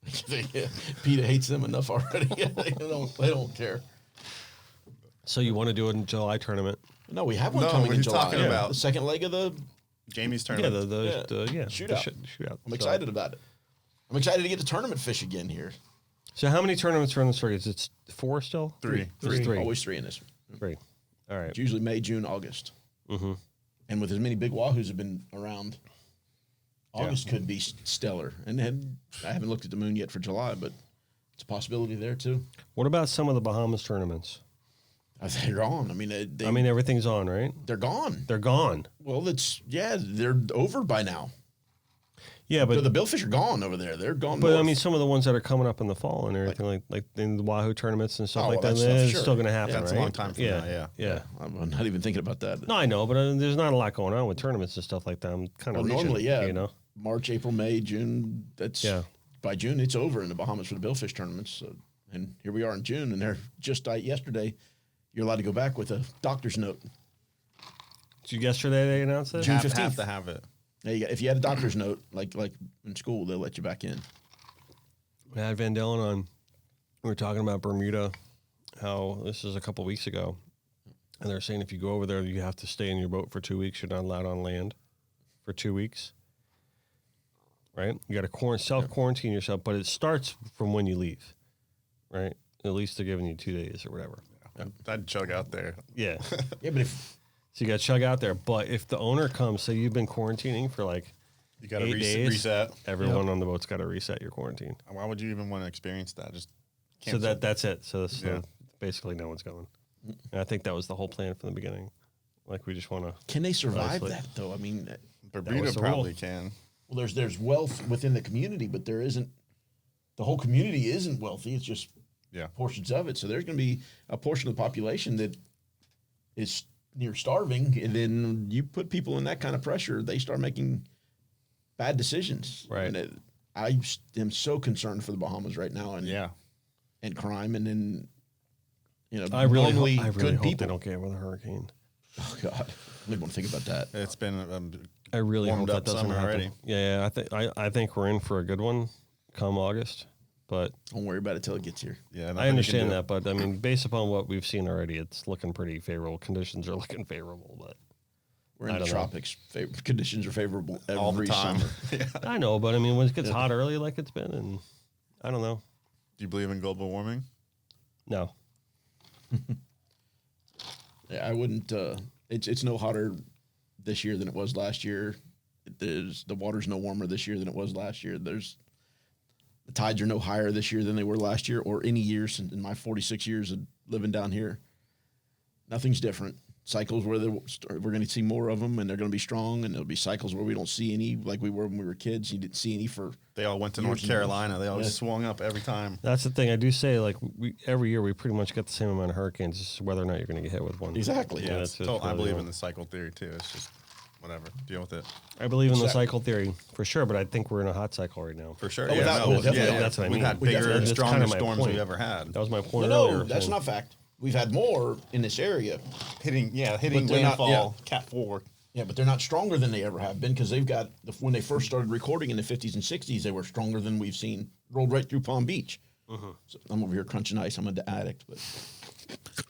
PETA hates them enough already. They don't care. So you want to do it in July tournament? No, we have one No, coming in he's July. talking about- the second leg of the. Jamie's Yeah, tournament. the Shootout. shootout. I'm excited about it. I'm excited to get to tournament fish again here. So how many tournaments are in the circuit? It's 4 still. Three. Three. Always 3 in this one. 3. All right. It's usually May, June, August. Mm-hmm. And with as many big wahoos have been around, August could be stellar. And I haven't looked at the moon yet for July, but it's a possibility there too. What about some of the Bahamas tournaments? They're gone. I mean, Everything's on, right? they're gone. They're gone. Well, they're over by now. Yeah, But but the billfish are gone over there. They're gone. but north. I mean, some of the ones that are coming up in the fall and everything, like in the Wahoo tournaments and stuff Oh, like well, that, that stuff, it's sure. still going to happen, Yeah, it's a right? long time from now, yeah. I'm not even thinking about that. No, I know, but there's not a lot going on with tournaments and stuff like that. I'm kind of Normally, yeah. you know. March, April, May, June. By June, it's over in the Bahamas for the billfish tournaments. So, and here we are in June, and they're just yesterday. You're allowed to go back with a doctor's note. So yesterday they announced it. June Have 15th. to have it. There you go. If you had a doctor's note, like in school, they'll let you back in. We had Van Dellen on. We were talking about Bermuda, how this is a couple weeks ago, and they're saying if you go over there, you have to stay in your boat for 2 weeks. You're not allowed on land for 2 weeks. Right? You got to self-quarantine yourself, but it starts from when you leave. Right? At least they're giving you 2 days or whatever. I'd chug out there. Yeah. Yeah, but if So you got to chug out there. But if the owner comes, say you've been quarantining for like You got to 8 days, reset. everyone on the boat's got to reset your quarantine. Why would you even want to experience that? Just So cancel. that's it. So Yeah. basically no one's going. And I think that was the whole plan from the beginning. Like we just want to. can they survive Isolate. that though? I mean, Bermuda was the probably rule. can. well, there's wealth within the community, but there isn't. The whole community isn't wealthy. It's just Yeah. portions of it. So there's going to be a portion of the population that is near starving, and then you put people in that kind of pressure, they start making bad decisions. Right. And I am so concerned for the Bahamas right now, and Yeah. and crime, and then I really normally hope good they people. don't get with a hurricane. Oh God, I don't even want to think about that. It's been I really hope Warmed that up doesn't summer happen. already. Yeah, I think we're in for a good one come August. But Don't worry about it till it gets here. yeah. I understand that. But I mean, based upon what we've seen already, it's looking pretty favorable. Conditions are looking favorable. But We're in I the don't know. tropics. Conditions are favorable every all the time. summer. I know. But I mean, when it gets hot early like it's been, and I don't know. Do you believe in global warming? No. Yeah, I wouldn't. It's no hotter this year than it was last year. The water's no warmer this year than it was last year. The tides are no higher this year than they were last year or any year since in my 46 years of living down here. Nothing's different. Cycles where we're going to see more of them, and they're going to be strong, and there'll be cycles where we don't see any, like we were when we were kids. You didn't see any for. They all went to Years North and Carolina. They always Yeah. swung up every time. That's the thing. I do say, like, every year we pretty much get the same amount of hurricanes, just whether or not you're going to get hit with one. Exactly. Yeah, that's I really believe all. in the cycle theory too. It's just whatever. Deal with it. I believe in the Exactly. cycle theory for sure, but I think we're in a hot cycle right now. For sure. Oh, without- no, definitely. That's what I We've mean. had We bigger definitely- and that's stronger kinda my storms point. we've ever had. That was my point No, earlier. that's saying- not fact. We've had more in this area. Hitting But they're not- landfall, Cat 4. Yeah, but they're not stronger than they ever have been because they've got when they first started recording in the 50s and 60s, they were stronger than we've seen rolled right through Palm Beach. So I'm over here crunching ice. I'm an addict, but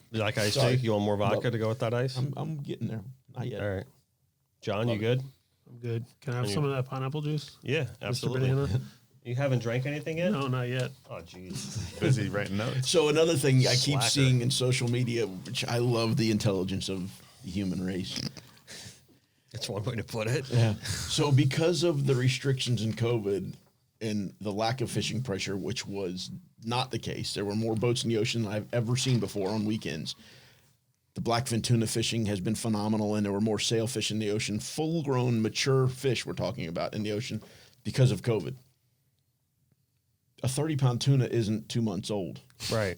You like iced Sorry. tea? You want more vodka Well, to go with that ice? I'm getting there. Not yet. All right. John, you Love it. good? I'm good. Can I have some of that pineapple juice? Yeah, Mr. absolutely. Banana? You haven't drank anything yet? No, not yet. Oh, jeez. Busy writing notes. So another thing I keep Slacker. seeing in social media, which I love the intelligence of the human race. That's one way to put it. Yeah. So because of the restrictions in COVID and the lack of fishing pressure, which was not the case, there were more boats in the ocean than I've ever seen before on weekends. The blackfin tuna fishing has been phenomenal, and there were more sailfish in the ocean, full-grown, mature fish we're talking about in the ocean because of COVID. A 30-pound tuna isn't 2 months old. Right.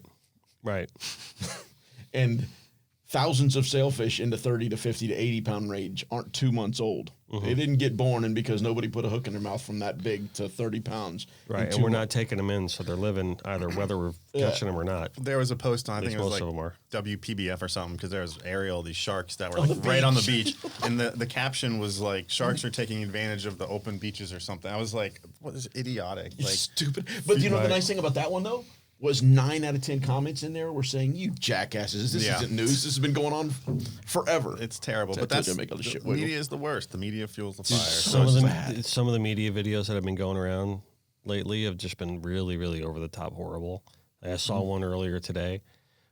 Right. And thousands of sailfish in the 30 to 50 to 80 pound range aren't 2 months old. They didn't get born, and because nobody put a hook in their mouth from that big to 30 pounds. Right, and we're not taking them in, so they're living either whether we're catching them or not. There was a post on, I think it was most like of them are. WPBF or something, because there was aerial, these sharks that were like right on the beach. And the caption was like, sharks are taking advantage of the open beaches or something. I was like, what is idiotic? Like, Like, stupid. But you know the nice thing about that one, though? Was 9 out of 10 comments in there were saying, "You jackasses! This isn't news. This has been going on forever." it's terrible. So But I told that's you to make all the shit the wiggle. media is the worst. The media fuels the fire. Some of the media videos that have been going around lately have just been really, really over the top horrible. I saw one earlier today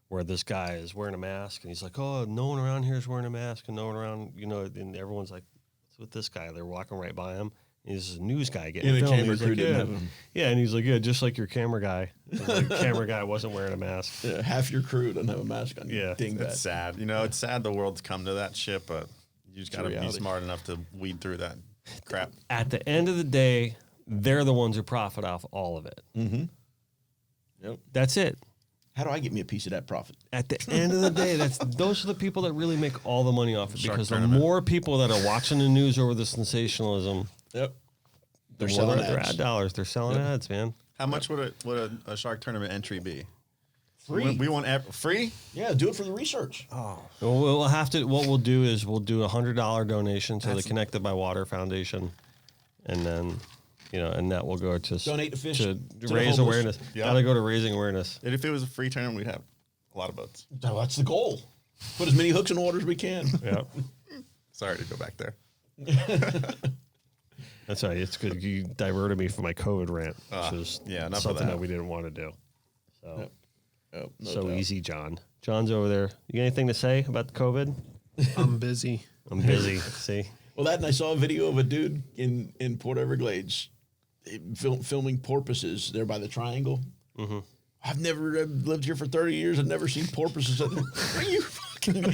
where this guy is wearing a mask and he's like, "Oh, no one around here is wearing a mask, and no one around, and everyone's like, what's with this guy?" They're walking right by him. He's a news guy getting And the filmed. camera He's crew like, didn't yeah. have him. Yeah, and he's like, "Yeah, just like your camera guy." The camera guy wasn't wearing a mask. Yeah, half your crew doesn't have a mask on. Yeah. Dingbat. It's sad. You know, it's sad the world's come to that shit, but you just got to be reality. smart enough to weed through that crap. At the end of the day, they're the ones who profit off all of it. Yep. That's it. How do I get me a piece of that profit? At the end of the day, those are the people that really make all the money off it. Shark Because the Tournament. more people that are watching the news over the sensationalism, Yep. they're They're selling selling their ads. ad dollars. They're selling ads, man. How much would a shark tournament entry be? Free. We want free? Yeah, do it for the research. Well, we'll have to. What we'll do is we'll do $100 donation to the Connected by Water Foundation, and then, and that will go to Donate to fish to to the raise homeless. awareness. Yeah. That'll go to raising awareness. And if it was a free tournament, we'd have a lot of boats. No, that's the goal. Put as many hooks in the water as we can. Yeah, Sorry to go back there. that's right. It's good. You diverted me from my COVID rant, which is yeah, enough of something that. that we didn't want to do. So. Yep, no So doubt. easy, John. John's over there. You got anything to say about the COVID? I'm busy. I'm busy. See? Well, that and I saw a video of a dude in Port Everglades filming porpoises there by the triangle. Mm-hmm. I've never lived here for 30 years. I've never seen porpoises. Are you fucking?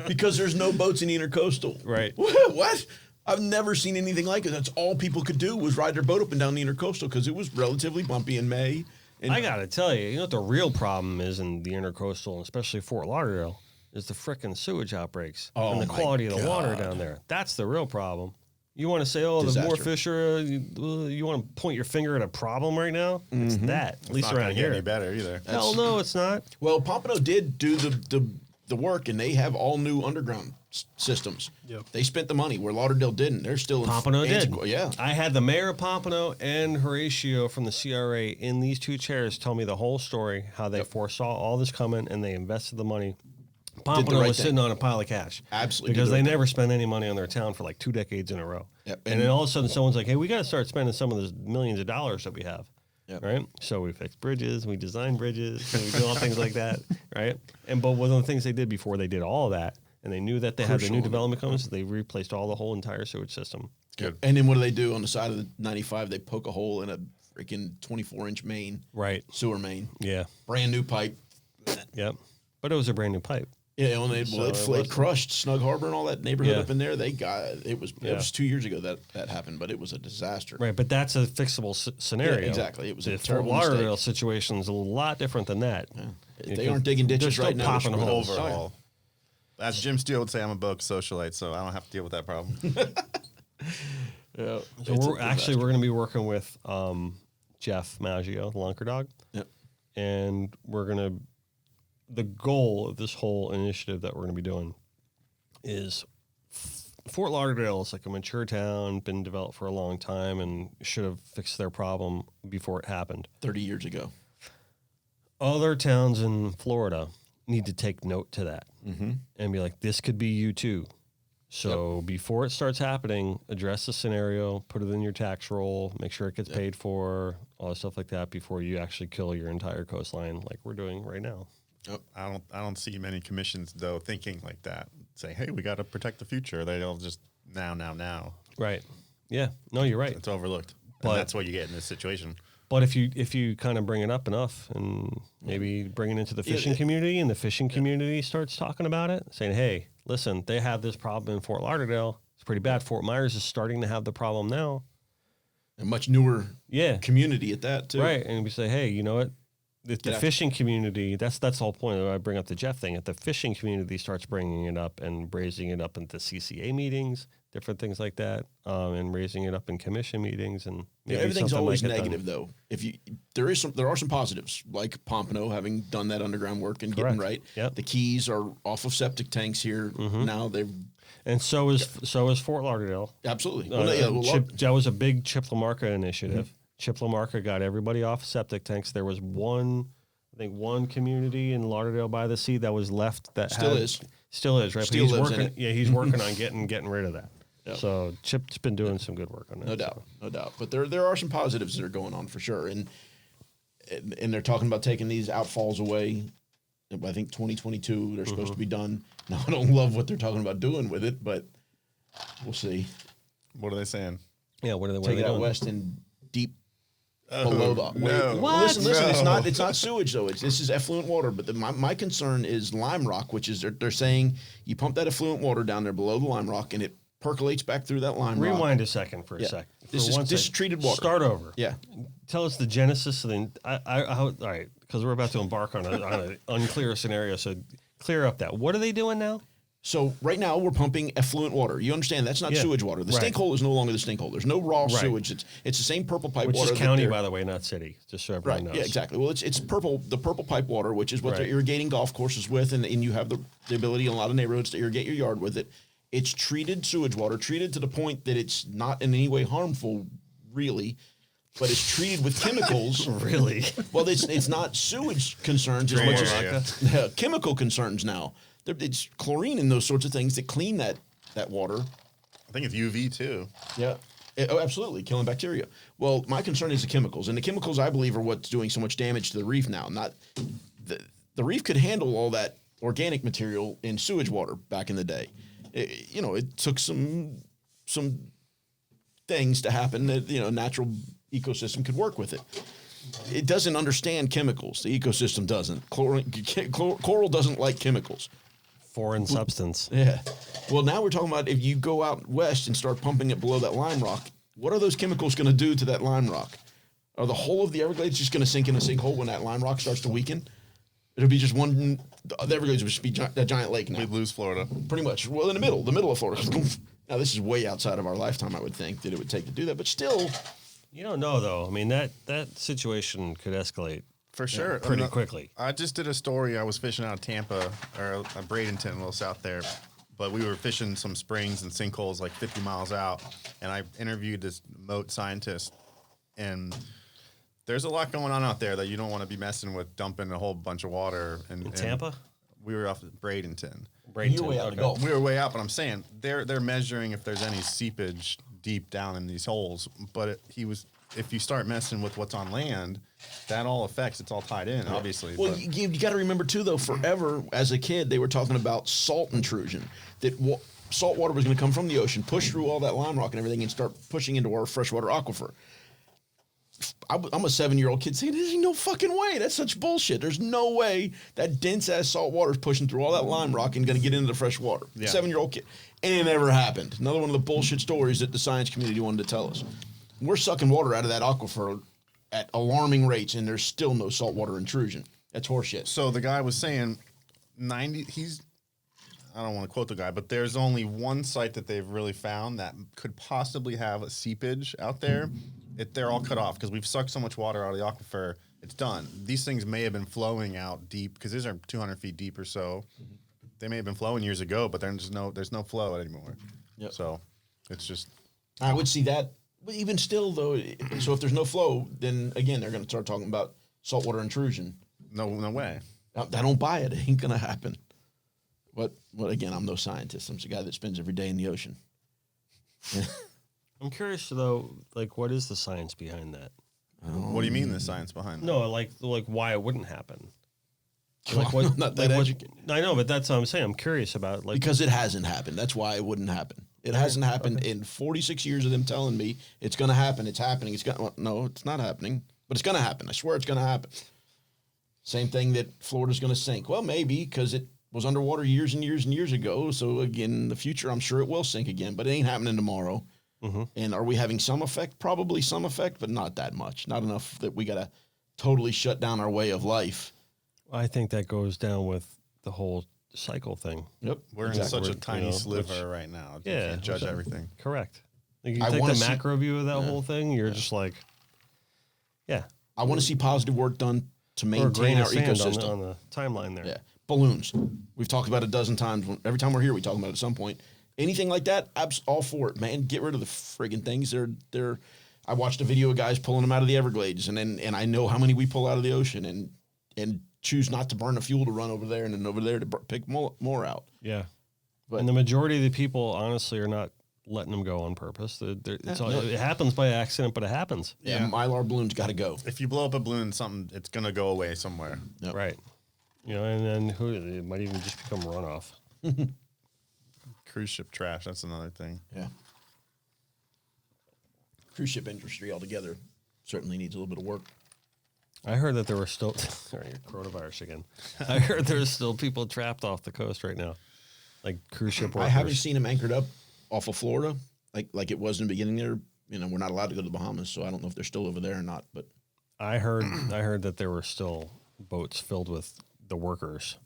Because there's no boats in the intercoastal. Right. What? I've never seen anything like it. That's all people could do was ride their boat up and down the intercoastal because it was relatively bumpy in May. And I got to tell you, you know what the real problem is in the intercoastal, and especially Fort Lauderdale, is the frickin' sewage outbreaks and the my quality of the water God. down there. That's the real problem. You want to say, oh, the more Disaster. fish are, you want to point your finger at a problem right now? It's that, at least Not gonna around get here. any better either. Hell no, it's not. Well, Pompano did do the work, and they have all new underground systems. Yep. They spent the money where Lauderdale didn't. They're still in Pompano did. Yeah. I had the mayor of Pompano and Horatio from the CRA in these two chairs tell me the whole story, how they foresaw all this coming and they invested the money. Pompano right was thing. sitting on a pile of cash. Absolutely did Because the they right never spent any money on their town for like 2 decades in a row. Yep. And then all of a sudden someone's like, hey, we got to start spending some of those millions of dollars that we have. Yep. Right? So we fix bridges, we design bridges, and we do all things like that. Right? But one of the things they did before they did all of that, and they knew that they had the new Crucial. development coming, so they replaced all the whole entire sewage system. Good. And then what do on the side of the 95? They poke a hole in a freaking 24-inch main, Right. sewer main, Yeah. brand new pipe. Yep. But it was a brand new pipe. Yeah, and it crushed Snug Harbor and all that neighborhood Yeah. up in there. They got it was Yeah. 2 years ago that happened, but it was a disaster. Right, but that's a fixable scenario. Yeah, exactly. It was a the Fort terrible Lauderdale mistake. situation is a lot different than that. If they aren't digging ditches they're right still now, popping they're holes. screwed. Overall. As Jim Steele would say, I'm a broke socialite, so I don't have to deal with that problem. Yeah. So we're going to be working with Jeff Maggio, the Lunker Dog, Yep. and the goal of this whole initiative that we're going to be doing is Fort Lauderdale is like a mature town, been developed for a long time, and should have fixed their problem before it happened. 30 years ago. Other towns in Florida need to take note to that and be like, this could be you too. So before it starts happening, address the scenario, put it in your tax roll, make sure it gets paid for, all that stuff like that before you actually kill your entire coastline like we're doing right now. I don't see many commissions though thinking like that. Say, hey, we got to protect the future. They all just now. Right. Yeah. No, you're right. It's overlooked. But- And that's what you get in this situation. But if you kind of bring it up enough and maybe bring it into the fishing community and the fishing community starts talking about it, saying, hey, listen, they have this problem in Fort Lauderdale. It's pretty bad. Fort Myers is starting to have the problem now. A much newer Yeah. community at that too. Right. And we say, hey, you know what? if the fishing community, that's the whole point. I bring up the Jeff thing. If the fishing community starts bringing it up and raising it up into CCA meetings, different things like that, and raising it up in commission meetings, and maybe everything's something always like it negative though. There are some positives, like Pompano having done that underground work and getting right. Yep. The keys are off of septic tanks here now. They've and so is Fort Lauderdale. absolutely. That was a big Chip LaMarca initiative. Chip LaMarca got everybody off septic tanks. There was one community in Lauderdale by the Sea that was left that still is right. Still he's lives working. in it. Yeah, he's working on getting rid of that. Yep. So Chip's been doing some good work on that. No doubt. But there are some positives that are going on for sure, and they're talking about taking these outfalls away. I think 2022 they're supposed to be done. Now I don't love what they're talking about doing with it, but we'll see. What are they saying? Yeah, what are they Take it out doing? west and deep below the no. Well, listen. No. It's not sewage though. This is effluent water. But my concern is lime rock, which is they're saying you pump that effluent water down there below the lime rock and it percolates back through that lime rock. Rewind a second for a sec. This is treated water. Start over. Yeah. Tell us the genesis of the. All right, because we're about to embark on an unclear scenario. So clear up that. What are they doing now? So right now we're pumping effluent water. You understand that's not sewage water. The stink hole is no longer the stink hole. There's no raw sewage. It's the same purple pipe Which water. is county, by the way, not city. Just so everyone knows. Yeah, exactly. Well, it's purple. The purple pipe water, which is what they're irrigating golf courses with, and you have the ability in a lot of neighborhoods to irrigate your yard with it. It's treated sewage water, treated to the point that it's not in any way harmful, really, but it's treated with chemicals. Really? Well, it's not sewage concerns as much as chemical concerns now. It's chlorine and those sorts of things that clean that water. I think it's UV too. Yeah. Oh, absolutely. Killing bacteria. Well, my concern is the chemicals. And the chemicals, I believe, are what's doing so much damage to the reef now. Not the reef could handle all that organic material in sewage water back in the day. It took some things to happen that, natural ecosystem could work with it. It doesn't understand chemicals. The ecosystem doesn't. Coral doesn't like chemicals. Foreign substance. Yeah. Well, now we're talking about if you go out west and start pumping it below that lime rock, what are those chemicals going to do to that lime rock? Are the whole of the Everglades just going to sink in a sinkhole when that lime rock starts to weaken? It'll be just one. The Everglades would just be a giant lake now. We'd lose Florida. Pretty much. Well, in the middle of Florida. Now, this is way outside of our lifetime, I would think, that it would take to do that. But still. You don't know, though. I mean, that situation could escalate. For sure. Pretty quickly. I just did a story. I was fishing out of Tampa, or Bradenton, a little south there. But we were fishing some springs and sinkholes like 50 miles out. And I interviewed this moat scientist. And there's a lot going on out there that you don't want to be messing with, dumping a whole bunch of water. In Tampa? We were off at Bradenton. You were way out to Gulf. We were way out, but I'm saying they're measuring if there's any seepage deep down in these holes. But if you start messing with what's on land, that all affects. It's all tied in, obviously. Well, you got to remember too, though. Forever, as a kid, they were talking about salt intrusion. That salt water was going to come from the ocean, push through all that lime rock and everything, and start pushing into our freshwater aquifer. I'm a 7-year-old kid saying, "There's no fucking way. That's such bullshit. There's no way that dense ass salt water is pushing through all that lime rock and going to get into the fresh water." Yeah. 7-year-old kid, and it never happened. Another one of the bullshit stories that the science community wanted to tell us. We're sucking water out of that aquifer at alarming rates, and there's still no saltwater intrusion. That's horseshit. So the guy was saying 90. I don't want to quote the guy, but there's only one site that they've really found that could possibly have a seepage out there. They're all cut off because we've sucked so much water out of the aquifer. It's done. These things may have been flowing out deep because these are 200 feet deep or so. They may have been flowing years ago, but there's no flow anymore. Yep. So it's just. I would see that. But even still, though, so if there's no flow, then again they're going to start talking about saltwater intrusion. No way. I don't buy it. It ain't going to happen. But again, I'm no scientist. I'm just a guy that spends every day in the ocean. I'm curious though, like, what is the science behind that? What do you mean the science behind that? No, like why it wouldn't happen. Like what? I'm not that educated. I know, but that's what I'm saying. I'm curious about because it hasn't happened. That's why it wouldn't happen. It hasn't happened in 46 years of them telling me it's going to happen. It's happening. No, it's not happening, but it's going to happen. I swear it's going to happen. Same thing that Florida's going to sink. Well, maybe because it was underwater years and years and years ago. So again, in the future, I'm sure it will sink again, but it ain't happening tomorrow. Mm-hmm. And are we having some effect? Probably some effect, but not that much. Not enough that we got to totally shut down our way of life. I think that goes down with the whole cycle thing. Yep. We're in Exactly. such a tiny You know, sliver right now. You Yeah, can't judge everything. Correct. Like you I take wanna the see- macro view of that whole thing, you're just like, yeah. I want to see positive work done to Or a maintain grain our of sand ecosystem. on the timeline there. Yeah. Balloons. We've talked about it a dozen times. Every time we're here, we talk about it at some point. Anything like that, I'm all for it, man. Get rid of the friggin' things. They're. I watched a video of guys pulling them out of the Everglades, and I know how many we pull out of the ocean, and choose not to burn the fuel to run over there and then over there to pick more out. Yeah. But- And the majority of the people, honestly, are not letting them go on purpose. It happens by accident, but it happens. Yeah, Mylar balloons got to go. If you blow up a balloon, it's gonna go away somewhere. Yep. Right. You know, and then it might even just become runoff. Cruise ship trash. That's another thing. Yeah. Cruise ship industry altogether certainly needs a little bit of work. I heard that there were still sorry, coronavirus again. I heard there's still people trapped off the coast right now, like cruise ship workers. I haven't seen them anchored up off of Florida like it was in the beginning there. You know, we're not allowed to go to the Bahamas, so I don't know if they're still over there or not. But I heard that there were still boats filled with the workers.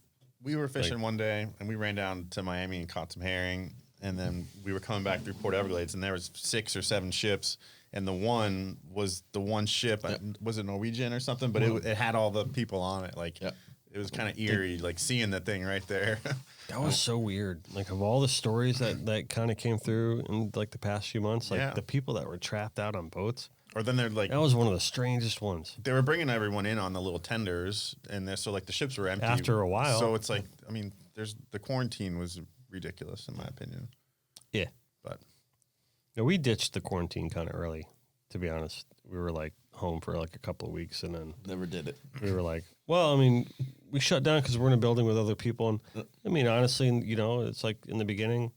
We were fishing one day, and we ran down to Miami and caught some herring. And then we were coming back through Port Everglades, and there was 6 or 7 ships. And the one was the one ship. Was it Norwegian or something? But it had all the people on it. Like, Yep. it was kind of eerie, like seeing the thing right there. That was so weird. Like of all the stories that kind of came through in like the past few months, like the people that were trapped out on boats. Or then they're like, That was one of the strangest ones. they were bringing everyone in on the little tenders, and so like the ships were empty After a while. So it's like, I mean, the quarantine was ridiculous in my opinion. Yeah. But Yeah, we ditched the quarantine kind of early, to be honest. We were like home for like a couple of weeks, and then never did it. we were like, well, I mean, we shut down because we're in a building with other people. And I mean, honestly, you know, it's like in the beginning,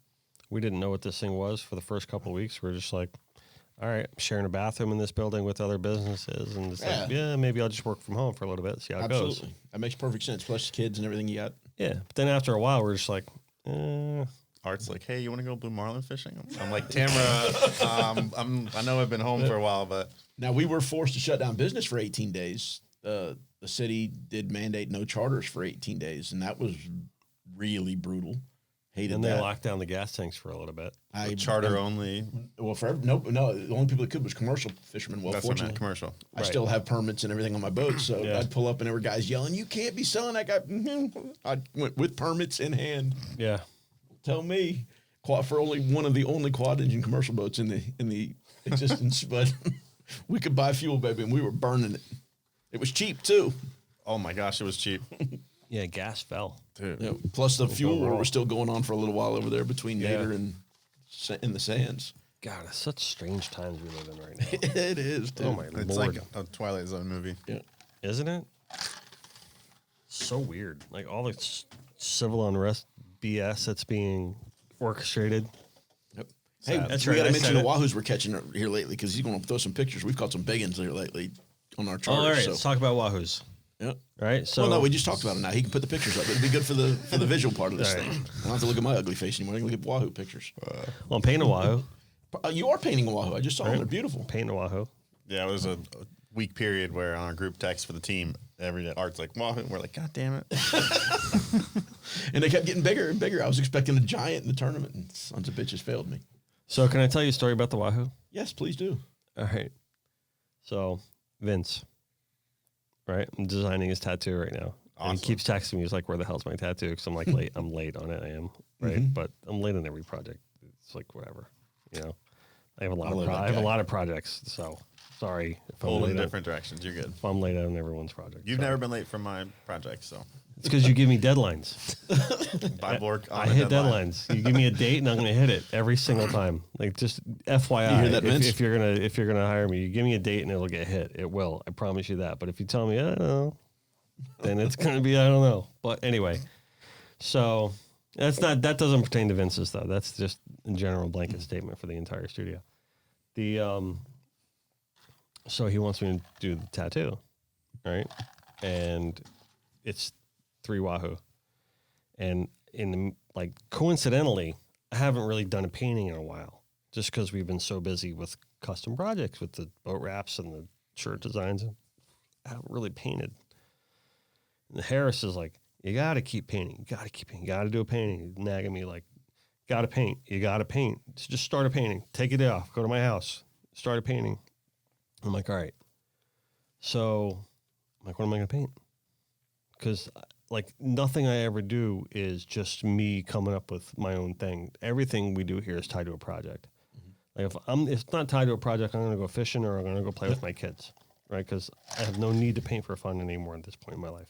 we didn't know what this thing was for the first couple of weeks. We're just like, all right, I'm sharing a bathroom in this building with other businesses. And it's like, yeah, maybe I'll just work from home for a little bit, see how it goes. Absolutely. That makes perfect sense. Plus the kids and everything you got. Yeah. But then after a while, we're just like, Art's like, hey, you want to go blue marlin fishing? I'm like, Tamara, I know I've been home for a while, but Now, we were forced to shut down business for 18 days. The city did mandate no charters for 18 days, and that was really brutal. Hated and they that. locked down the gas tanks for a little bit. charter only. Well, no, the only people that could was commercial fishermen. Well, That's what I fortunately, meant, commercial. I still have permits and everything on my boat, so Yeah. I'd pull up and there were guys yelling, "You can't be selling that guy!" I went with permits in hand. Yeah. Tell me, for only one of the only quad engine commercial boats in the existence, but we could buy fuel, baby, and we were burning it. It was cheap too. Oh my gosh, it was cheap. Yeah, gas fell. Dude. You know, plus the fuel war overall. was still going on for a little while over there between Nader and in the sands. God, it's such strange times we live in right now. It is, dude. Oh my It's lord. like a Twilight Zone movie. Yeah. Isn't it? So weird. Like all the civil unrest BS that's being orchestrated. Yep. Hey, That's we right, got to I mention said the it. wahoos we're catching here lately because he's going to throw some pictures. We've caught some big ones here lately on our Oh, charters. all right, so. let's talk about wahoos. Yeah. Right? So Well, no, we just talked about it now. He can put the pictures up. It'd be good for the visual part of this All right. thing. I don't have to look at my ugly face anymore. I can look at wahoo pictures. well, I'm painting a wahoo. You are painting a wahoo. I just saw them. They're beautiful. Painting a wahoo. Yeah, it was a week period where on our group text for the team, every day Art's like, Wahoo. We're like, God damn it. And they kept getting bigger and bigger. I was expecting a giant in the tournament, and sons of bitches failed me. So can I tell you a story about the wahoo? Yes, please do. All right. So Vince, right? I'm designing his tattoo right now. And he Awesome. keeps texting me. He's like, where the hell's my tattoo? Because I'm like, late. I'm late on it. I am. Right. But I'm late on every project. It's like, whatever. You know, I have a lot I love that I have a guy. lot of projects. So sorry if I'm Pulled in late on, different directions. You're good. if I'm late on everyone's project. You've Sorry. never been late for my project, so It's because you give me deadlines. by work on I a hit deadline. deadlines. You give me a date and I'm going to hit it every single time. Like just FYI, You hear that, Vince? if you're gonna hire me, you give me a date and it'll get hit. It will. I promise you that. But if you tell me I don't know, then it's going to be I don't know. But anyway, so that doesn't pertain to Vince's though. That's just a general blanket statement for the entire studio. So he wants me to do the tattoo, right? And it's 3 wahoo. And coincidentally, I haven't really done a painting in a while, just because we've been so busy with custom projects, with the boat wraps and the shirt designs really painted. And Harris is like, you got to keep painting. You got to keep painting. You got to do a painting. He's nagging me like, got to paint. You got to paint. Just start a painting. Take a day off. Go to my house. Start a painting. I'm like, all right. So I'm like, what am I going to paint? Because like nothing I ever do is just me coming up with my own thing. Everything we do here is tied to a project. Like if it's not tied to a project, I'm going to go fishing or I'm going to go play with my kids, right? Because I have no need to paint for fun anymore at this point in my life.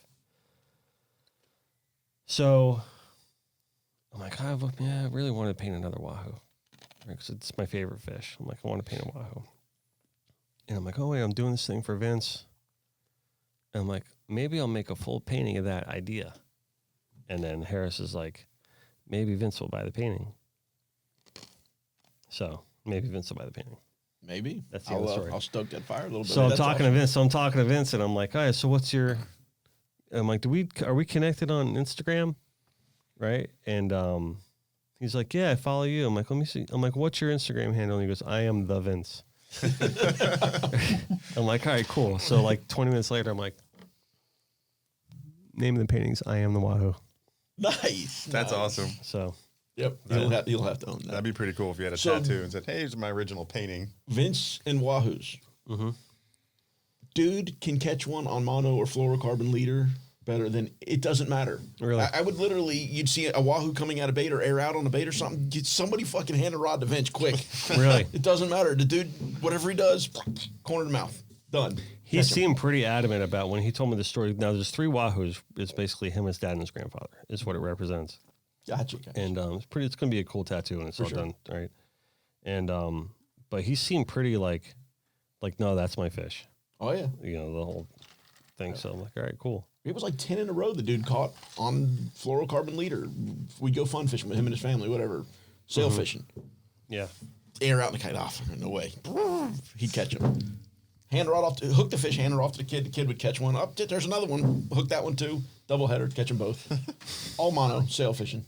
So I'm like, I really want to paint another wahoo, because it's my favorite fish. I'm like, I want to paint a wahoo. And I'm like, oh, wait, I'm doing this thing for Vince. And I'm like, maybe I'll make a full painting of that idea. And then Harris is like, maybe Vince will buy the painting. So maybe Vince will buy the painting. Maybe. That's the other story. I'll stoke that fire a little bit. So I'm talking to Vince, and I'm like, all right, so what's your... I'm like, are we connected on Instagram? Right? And he's like, yeah, I follow you. I'm like, let me see. I'm like, what's your Instagram handle? And he goes, I am the Vince. I'm like, all right, cool. So like 20 minutes later, I'm like, name of the paintings, I am the wahoo. Nice. That's awesome. So Yep. You'll have to own that. That'd be pretty cool if you had a tattoo and said, hey, here's my original painting. Vince and wahoos. Mm-hmm. Dude can catch one on mono or fluorocarbon leader better than, it doesn't matter. Really? I would literally, you'd see a wahoo coming out of bait or air out on a bait or something, get somebody fucking hand a rod to Vince quick. Really? It doesn't matter. The dude, whatever he does, corner to mouth. Done. He seemed pretty adamant about when he told me the story. Now, there's 3 wahoos. It's basically him, his dad, and his grandfather is what it represents. Gotcha. And it's going to be a cool tattoo when it's all done, right? And but he seemed pretty like no, that's my fish. Oh, yeah. You know, the whole thing. So I'm like, all right, cool. It was like 10 in a row the dude caught on fluorocarbon leader. We'd go fun fishing with him and his family, whatever. Sail fishing. Yeah. Air out in the kite off. No way. He'd catch him. Hand rod off, hook the fish, hand her off to the kid. The kid would catch one. Up, there's another one. Hook that one too. Double header, catch them both. All mono, sail fishing.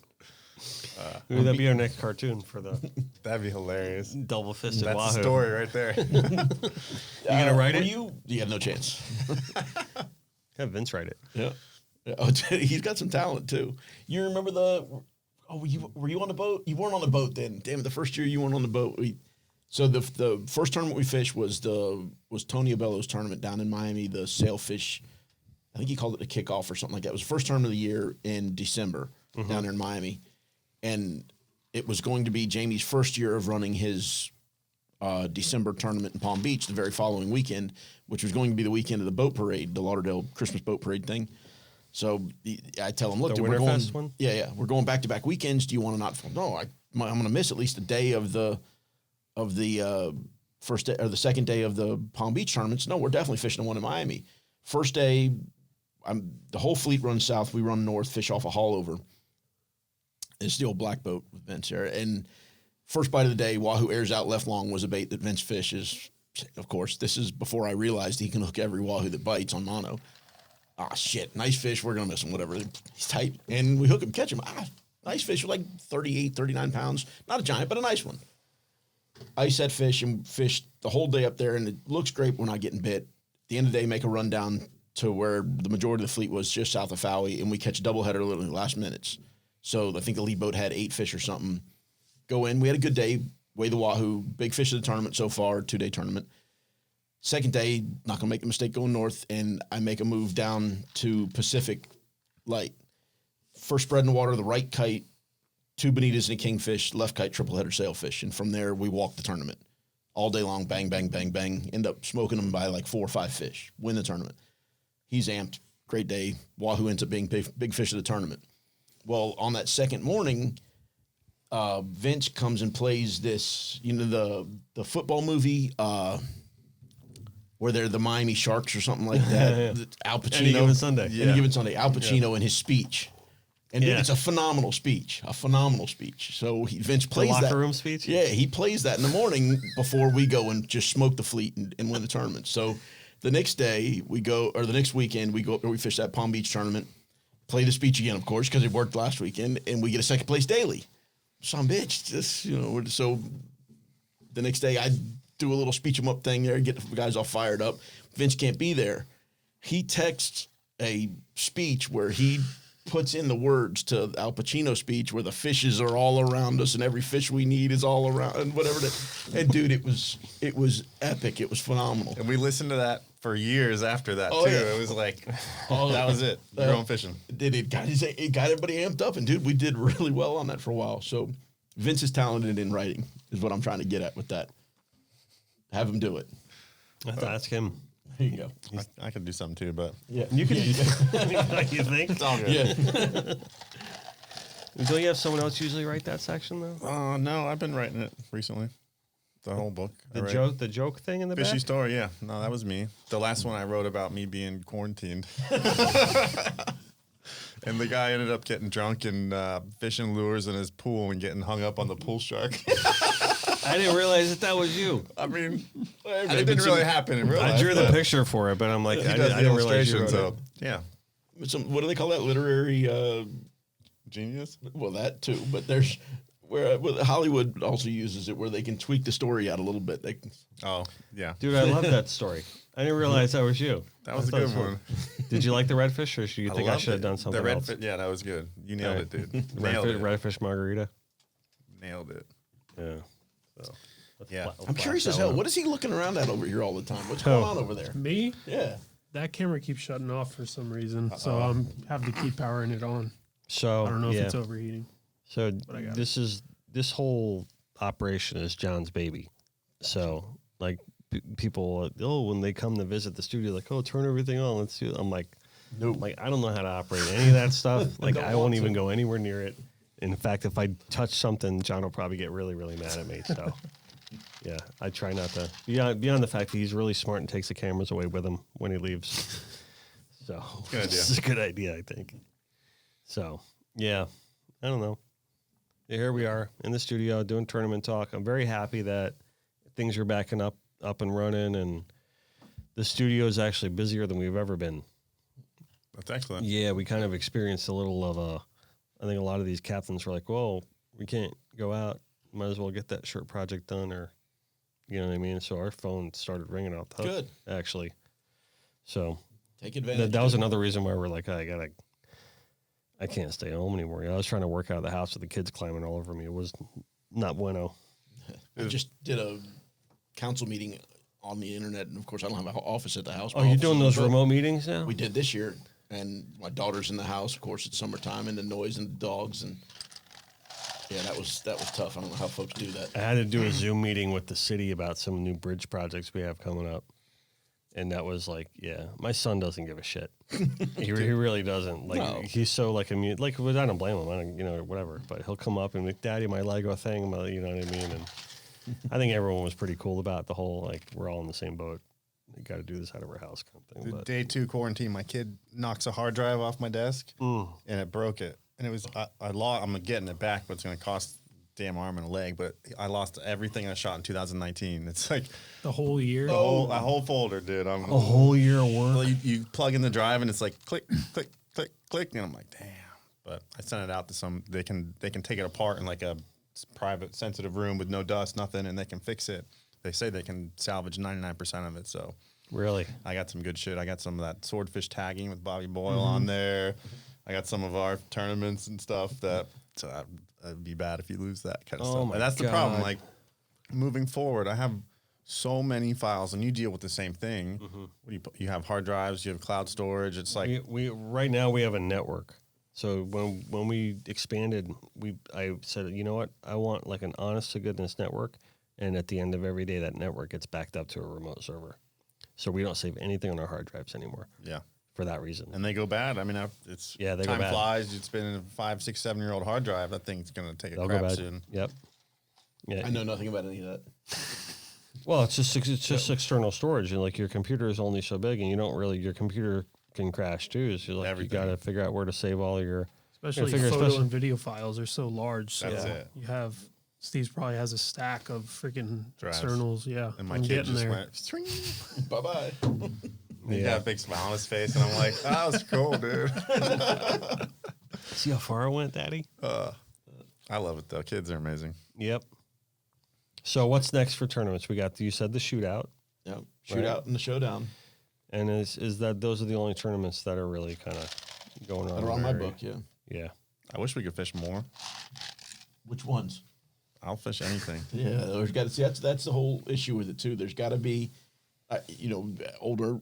Maybe that'd be our next cartoon for the That'd be hilarious. double-fisted That's wahoo. the story right there. You gonna write it? You have no chance. Have Vince write it. Yeah. Oh, he's got some talent too. You remember were you on the boat? You weren't on the boat then. Damn it, the first year you weren't on the boat. So the first tournament we fished was Tony Abello's tournament down in Miami, the sailfish. I think he called it a kickoff or something like that. It was the first tournament of the year in December down there in Miami. And it was going to be Jamie's first year of running his December tournament in Palm Beach the very following weekend, which was going to be the weekend of the boat parade, the Lauderdale Christmas boat parade thing. So I tell him, look, dude, we're going. one? Yeah, we're going back-to-back weekends. Do you want to not? No, I'm going to miss at least a day of the first day or the second day of the Palm Beach tournaments. No, we're definitely fishing the one in Miami. First day, the whole fleet runs south. We run north, fish off a haulover. It's the old black boat with Vince there. And first bite of the day, wahoo airs out left long was a bait that Vince fishes. Of course, this is before I realized he can hook every wahoo that bites on mono. Ah, shit, nice fish. We're going to miss him, whatever. He's tight. And we hook him, catch him. Nice fish, like 38, 39 pounds. Not a giant, but a nice one. Ice that fish and fish the whole day up there, and it looks great when I getting bit. At the end of the day, make a run down to where the majority of the fleet was, just south of Fowey, and we catch a doubleheader literally in the last minutes. So I think the lead boat had 8 fish or something. Go in. We had a good day. Weigh the wahoo. Big fish of the tournament so far, 2-day tournament. Second day, not going to make the mistake going north, and I make a move down to Pacific Light. First spread in the water, the right kite, 2 bonitas and a kingfish, left kite, triple header sailfish. And from there, we walk the tournament. All day long, bang, bang, bang, bang. End up smoking them by like 4 or 5 fish. Win the tournament. He's amped. Great day. Wahoo ends up being big fish of the tournament. Well, on that second morning, Vince comes and plays this, the football movie where they're the Miami Sharks or something like that. Al Pacino. Any Given Sunday. Any Given Sunday. Al Pacino in his speech. And it's a phenomenal speech. So Vince plays that. Locker room speech? Yeah, he plays that in the morning before we go and just smoke the fleet and win the tournament. So the next day the next weekend we fish that Palm Beach tournament, play the speech again, of course, because it worked last weekend, and we get a second place daily. Some bitch, so the next day I do a little speech 'em up thing there, get the guys all fired up. Vince can't be there. he texts a speech where he puts in the words to Al Pacino speech where the fishes are all around us and every fish we need is all around and whatever. And dude, it was epic. It was phenomenal. And we listened to that for years after that too. Yeah. It was like, that was it. You're going fishing. It got everybody amped up, and dude, we did really well on that for a while. So Vince is talented in writing, is what I'm trying to get at with that. Have him do it. Ask him. There you go. I could do something too, but Yeah, You can. Yeah, You think? it's all good. yeah. Don't you have someone else usually write that section though? No, I've been writing it recently. The whole book. I write. The joke thing in the Fishy back. story, yeah. No, that was me. The last one I wrote about me being quarantined. And the guy ended up getting drunk and fishing lures in his pool and getting hung up on the pool shark. I didn't realize that was you. I mean, it didn't really happen in real life. I drew the but picture for it, but I'm like, he I does the didn't realize you illustration, wrote so it. yeah. What do they call that? Literary. Genius. Well, that too. But there's where Hollywood also uses it, where they can tweak the story out a little bit. They can, Oh, yeah. Dude, I love that story. I didn't realize that was you. That was a I thought good it was one. Did you like the redfish, or should you think I loved should have it. done something the else? Yeah, that was good. You nailed Okay. it, dude. Nailed it. Redfish margarita. Nailed it. Yeah. So, let's Yeah. let's I'm blast curious that as hell. one. What is he looking around at over here all the time? What's Oh. going on over there? Me? Yeah. That camera keeps shutting off for some reason, so I'm having to keep powering it on. So I don't know if yeah. it's overheating. So I got this whole operation is John's baby. So like people, when they come to visit the studio, like, oh, turn everything on. Let's do it. I'm like, Nope. like I don't know how to operate any of that stuff. Like don't I won't want even to. go anywhere near it. In fact, if I touch something, John will probably get really, really mad at me. So yeah, I try not to. Beyond the fact that he's really smart and takes the cameras away with him when he leaves. So Good idea. this is a good idea, I think. So yeah, I don't know. Here we are in the studio doing tournament talk. I'm very happy that things are backing up and running, and the studio is actually busier than we've ever been. That's excellent. Yeah, we kind of experienced a little of a. I think a lot of these captains were like, "Well, we can't go out. Might as well get that shirt project done," or you know what I mean. So our phone started ringing off the hook, Good. actually. So Take advantage. that was another reason why we're like, I can't stay home anymore. I was trying to work out of the house with the kids climbing all over me. It was not bueno. I just did a council meeting on the internet, and of course, I don't have an office at the house. Oh, My you're office doing is those in the- remote meetings now? We did this year, and my daughter's in the house. Of course, it's summertime, and the noise and the dogs, and yeah, that was tough. I don't know how folks do that. I had to do a Zoom meeting with the city about some new bridge projects we have coming up. And that was like, yeah, my son doesn't give a shit. he really doesn't. Like, No. he's so like immune. Like, I don't blame him. I don't, whatever. But he'll come up and be like, Daddy, my Lego thing, you know what I mean? And I think everyone was pretty cool about the whole, like, we're all in the same boat. We got to do this out of our house kind of thing. The But day 2 quarantine, my kid knocks a hard drive off my desk Mm. and it broke it. And it was, I'm getting it back, but it's going to cost a damn arm and a leg. But I lost everything I shot in 2019. It's like The whole year. a whole folder, dude. a whole year of work. Well, you plug in the drive and it's like click, click, click, click, and I'm like, damn. But I sent it out to some. They can take it apart in like a private, sensitive room with no dust, nothing, and they can fix it. They say they can salvage 99% of it. So Really? I got some good shit. I got some of that swordfish tagging with Bobby Boyle on there. I got some of our tournaments and stuff that. So it'd be bad if you lose that kind of Oh stuff. my And that's the problem. God. Like moving forward, I have so many files, and you deal with the same thing. What do you have hard drives, you have cloud storage. It's like we right now we have a network. So when we expanded, I said, you know what, I want like an honest to goodness network, and at the end of every day, that network gets backed up to a remote server. So we don't save anything on our hard drives anymore. yeah, For that reason. and they go bad. I mean, it's Yeah, they go time bad. flies. It's been a 5, 6, 7-year-old hard drive. That thing's gonna take a They'll go crap bad. soon. Yep. Yeah. I know nothing about any of that. Well, it's just external storage, and like your computer is only so big, and you don't really your computer can crash too. So like Everything. you got to figure out where to save all your. Especially figure- photo especially- and video files are so large. So That's it. you have Steve probably has a stack of freaking Drives. externals. Yeah, And my I'm kid getting just there. went. Swing. Bye bye. He got a big smile on his face, and I'm like, that was cool, dude. See how far I went, Daddy? I love it though. Kids are amazing. Yep. So what's next for tournaments? We got you said the shootout. Yep. Shootout and the showdown. And is that those are the only tournaments that are really kind of going on? That are on my book, yeah. Yeah. I wish we could fish more. Which ones? I'll fish anything. Yeah, there's got to see that's the whole issue with it too. There's got to be, older.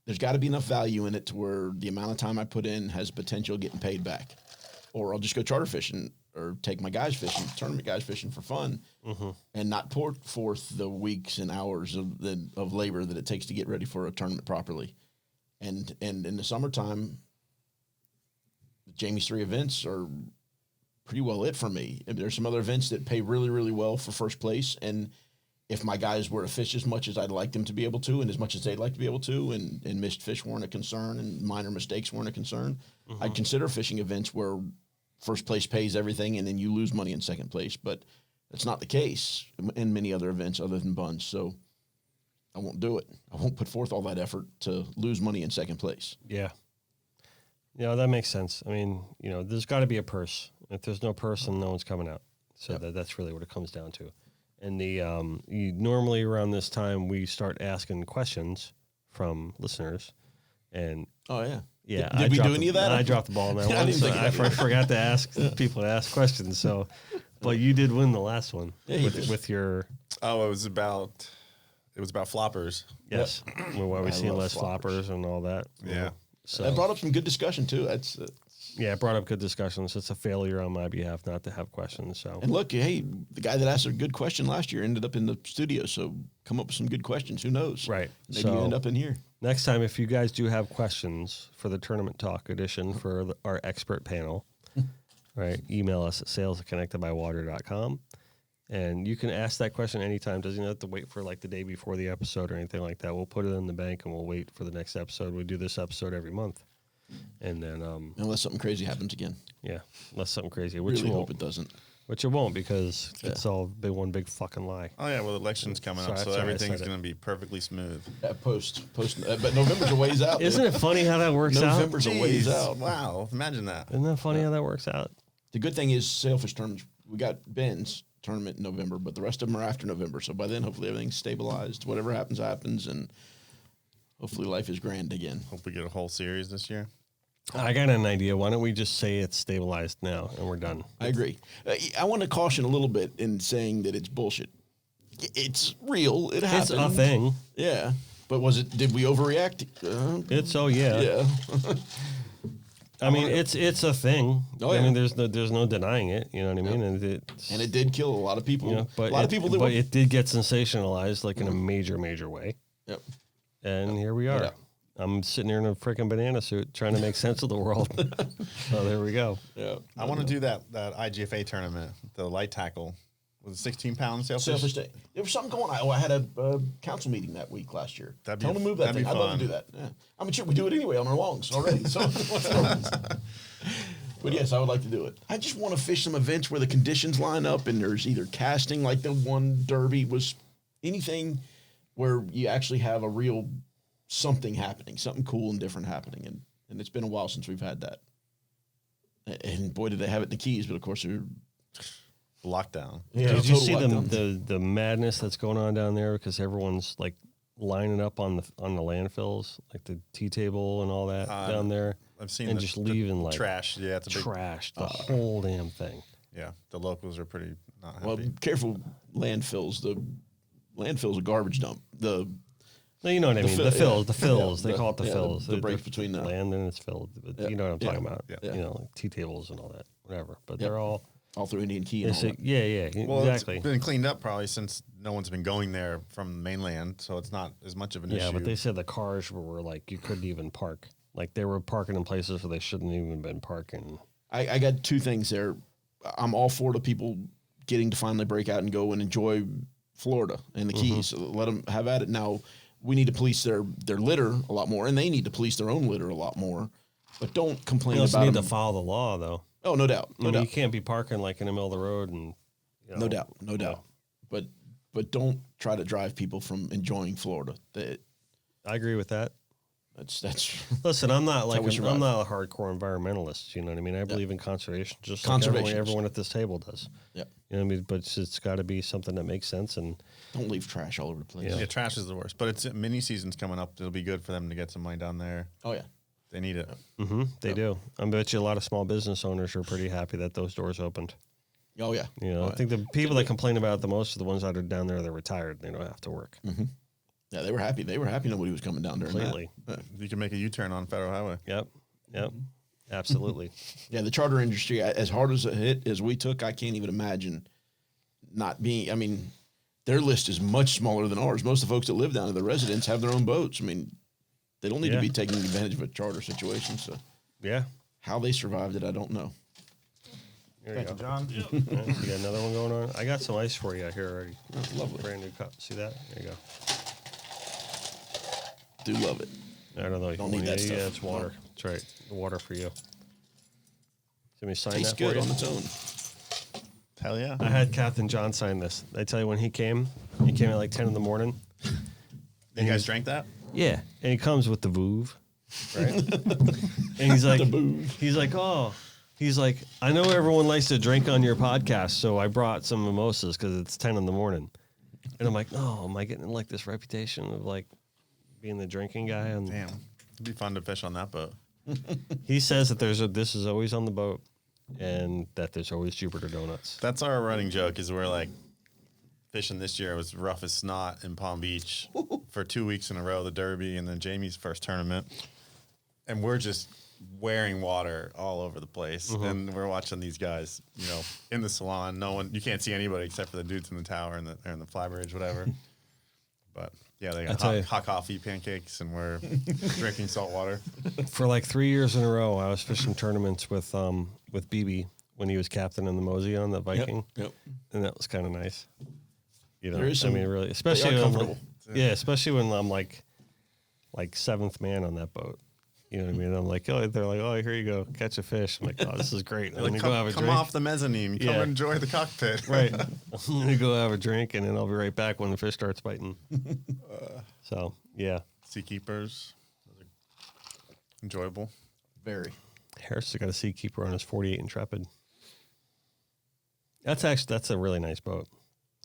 There's got to be enough value in it to where the amount of time I put in has potential of getting paid back, or I'll just go charter fishing or take my guys fishing, tournament guys fishing for fun, and not pour forth the weeks and hours of labor that it takes to get ready for a tournament properly. And in the summertime, Jamie's 3 events are pretty well it for me. And there's some other events that pay really, really well for first place. And if my guys were to fish as much as I'd like them to be able to, and as much as they'd like to be able to, and missed fish weren't a concern, and minor mistakes weren't a concern, I'd consider fishing events where first place pays everything and then you lose money in second place. But that's not the case in many other events other than Buns. So I won't do it. I won't put forth all that effort to lose money in second place. Yeah. Yeah, that makes sense. I mean, there's got to be a purse. If there's no purse, then no one's coming out. So that's really what it comes down to. And normally around this time we start asking questions from listeners. And oh yeah, yeah. Did we do any of that? I dropped the ball on that I one. didn't So think I about it. forgot to ask people to ask questions. So, but you did win the last one with your. Oh, it was about floppers. Yes, why we seeing love less floppers and all that. Yeah. So That brought up some good discussion too. That's yeah, it brought up good discussions. It's a failure on my behalf not to have questions. So and look, hey, the guy that asked a good question last year ended up in the studio. So come up with some good questions. Who knows? Right. Maybe So you end up in here. next time, if you guys do have questions for the Tournament Talk edition for our expert panel, right, email us at sales@connectedbywater.com. And you can ask that question anytime. Doesn't have to wait for like the day before the episode or anything like that. We'll put it in the bank and we'll wait for the next episode. We do this episode every month. And then, Unless something crazy happens again. yeah, unless something crazy, which Really it hope won't. it doesn't. Which it won't because it's all been one big fucking lie. Oh yeah, well, election's coming up, Sorry, so sorry, I everything's said it. going to be perfectly smooth. Post, but November's a ways out. Isn't it funny how that works out? November's a ways Jeez, out. Wow, imagine that. Isn't that funny how that works out? The good thing is sailfish tournaments. We got Ben's tournament in November, but the rest of them are after November. So by then, hopefully everything's stabilized. Whatever happens, happens, and hopefully life is grand again. Hope we get a whole series this year. I got an idea. Why don't we just say it's stabilized now and we're done? I agree. I want to caution a little bit in saying that it's bullshit. It's real. It happened. It's a thing. Yeah. But did we overreact? It's yeah. Yeah. I mean, it's a thing. Oh, I yeah. mean, there's no denying it. You know what I mean? And And it did kill a lot of people. but a lot of people that but were. it did get sensationalized like in a major way. Yep. And here we are. Yeah. I'm sitting here in a freaking banana suit trying to make sense of the world. So there we go. Yeah. I want to do that IGFA tournament, the light tackle. Was it 16 pounds sailfish? Selfish day. There was something going on. I had a council meeting that week last year. That'd be Tell them to move that that'd thing. be I'd love fun. to do that. Yeah. I mean, shit, we do it anyway on our longs already. So, but yes, I would like to do it. I just want to fish some events where the conditions line up and there's either casting, like the one derby was, anything where you actually have a real something happening, something cool and different happening. And it's been a while since we've had that. And boy, did they have it in the Keys, but of course they're Lockdown. yeah, Did you see total the madness that's going on down there because everyone's like lining up on the landfills, like the tea table and all that down there? I've seen and the, just the leaving like trash. Yeah, it's a big trash the whole damn thing. Yeah, the locals are pretty not happy. Well, careful landfills. The landfill's a garbage dump. No, you know what I mean. The fills. They call it the fills. The breaks between the land and it's filled. But Yeah. you know what I'm talking Yeah. about. Yeah. You know, like tea tables and all that, whatever. But Yep. they're all. all through Indian Key and all that. Yeah, well, exactly. it's been cleaned up probably since no one's been going there from the mainland, so it's not as much of an issue. Yeah, but they said the cars were like you couldn't even park. Like they were parking in places where they shouldn't even been parking. I got two things there. I'm all for the people getting to finally break out and go and enjoy Florida and the Keys. So let them have at it. Now, we need to police their litter a lot more, and they need to police their own litter a lot more. But don't complain You also about need them. to follow the law, though. Oh, no doubt. I No mean, doubt. you can't be parking like in the middle of the road and. You know, No doubt. No doubt. But don't try to drive people from enjoying Florida. I agree with that. Listen, I'm not like how we survive. I'm not a hardcore environmentalist. You know what I mean? I believe in conservation, just like Conservation. everyone at this table does. Yep. You know what I mean? But it's got to be something that makes sense. And Don't leave trash all over the place. Yeah, trash is the worst. But it's mini season's coming up. It'll be good for them to get some money down there. Oh yeah. They need it. they do. I bet you a lot of small business owners are pretty happy that those doors opened. Oh yeah. You know, I think the people that complain about it the most are the ones that are down there. They're retired. They don't have to work. Yeah, they were happy. They were happy nobody was coming down during Completely. that. You can make a U-turn on Federal Highway. Yep. Absolutely. Yeah, the charter industry, as hard as a hit as we took, I can't even imagine not being. I mean, their list is much smaller than ours. Most of the folks that live down there, the residents, have their own boats. I mean, they don't need to be taking advantage of a charter situation. So, Yeah. how they survived it, I don't know. There you go. John. Yeah, you got another one going on? I got some ice for you here already. Lovely. Brand new cup. See that? There you go. Do love it. I don't know. Don't need that stuff. Yeah, it's water. That's right. The water for you. Let me sign Tastes that for good you. on its own. Hell yeah. I had Captain John sign this. I tell you, when he came at like 10 in the morning. You guys drank that? Yeah. And he comes with the Vouv, right? And he's like, I know everyone likes to drink on your podcast, so I brought some mimosas because it's 10 in the morning. And I'm like, no, am I getting like this reputation of like being the drinking guy? And Damn. It'd be fun to fish on that boat. he says that this is always on the boat and that there's always Jupiter Donuts. That's our running joke is we're like fishing this year was rough as snot in Palm Beach for 2 weeks in a row, the Derby and then Jamie's first tournament. And we're just wearing water all over the place. And we're watching these guys, you know, in the salon. You can't see anybody except for the dudes in the tower and the flybridge, whatever. But yeah, they got hot coffee, pancakes, and we're drinking salt water. For like 3 years in a row, I was fishing tournaments with BB when he was captain in the Mosey on the Viking. Yep. And that was kind of nice. You know, There is some- really, especially they are when, comfortable. especially when I'm like seventh man on that boat. You know what I mean? I'm like, they're like, oh, here you go, catch a fish. I'm like, oh, this is great. I'm gonna go have a Come drink. off the mezzanine. Come Yeah. enjoy the cockpit. Right. I'm gonna go have a drink, and then I'll be right back when the fish starts biting. So yeah, Seakeepers. Enjoyable. Very. Harris has got a Seakeeper on his 48 Intrepid. That's a really nice boat.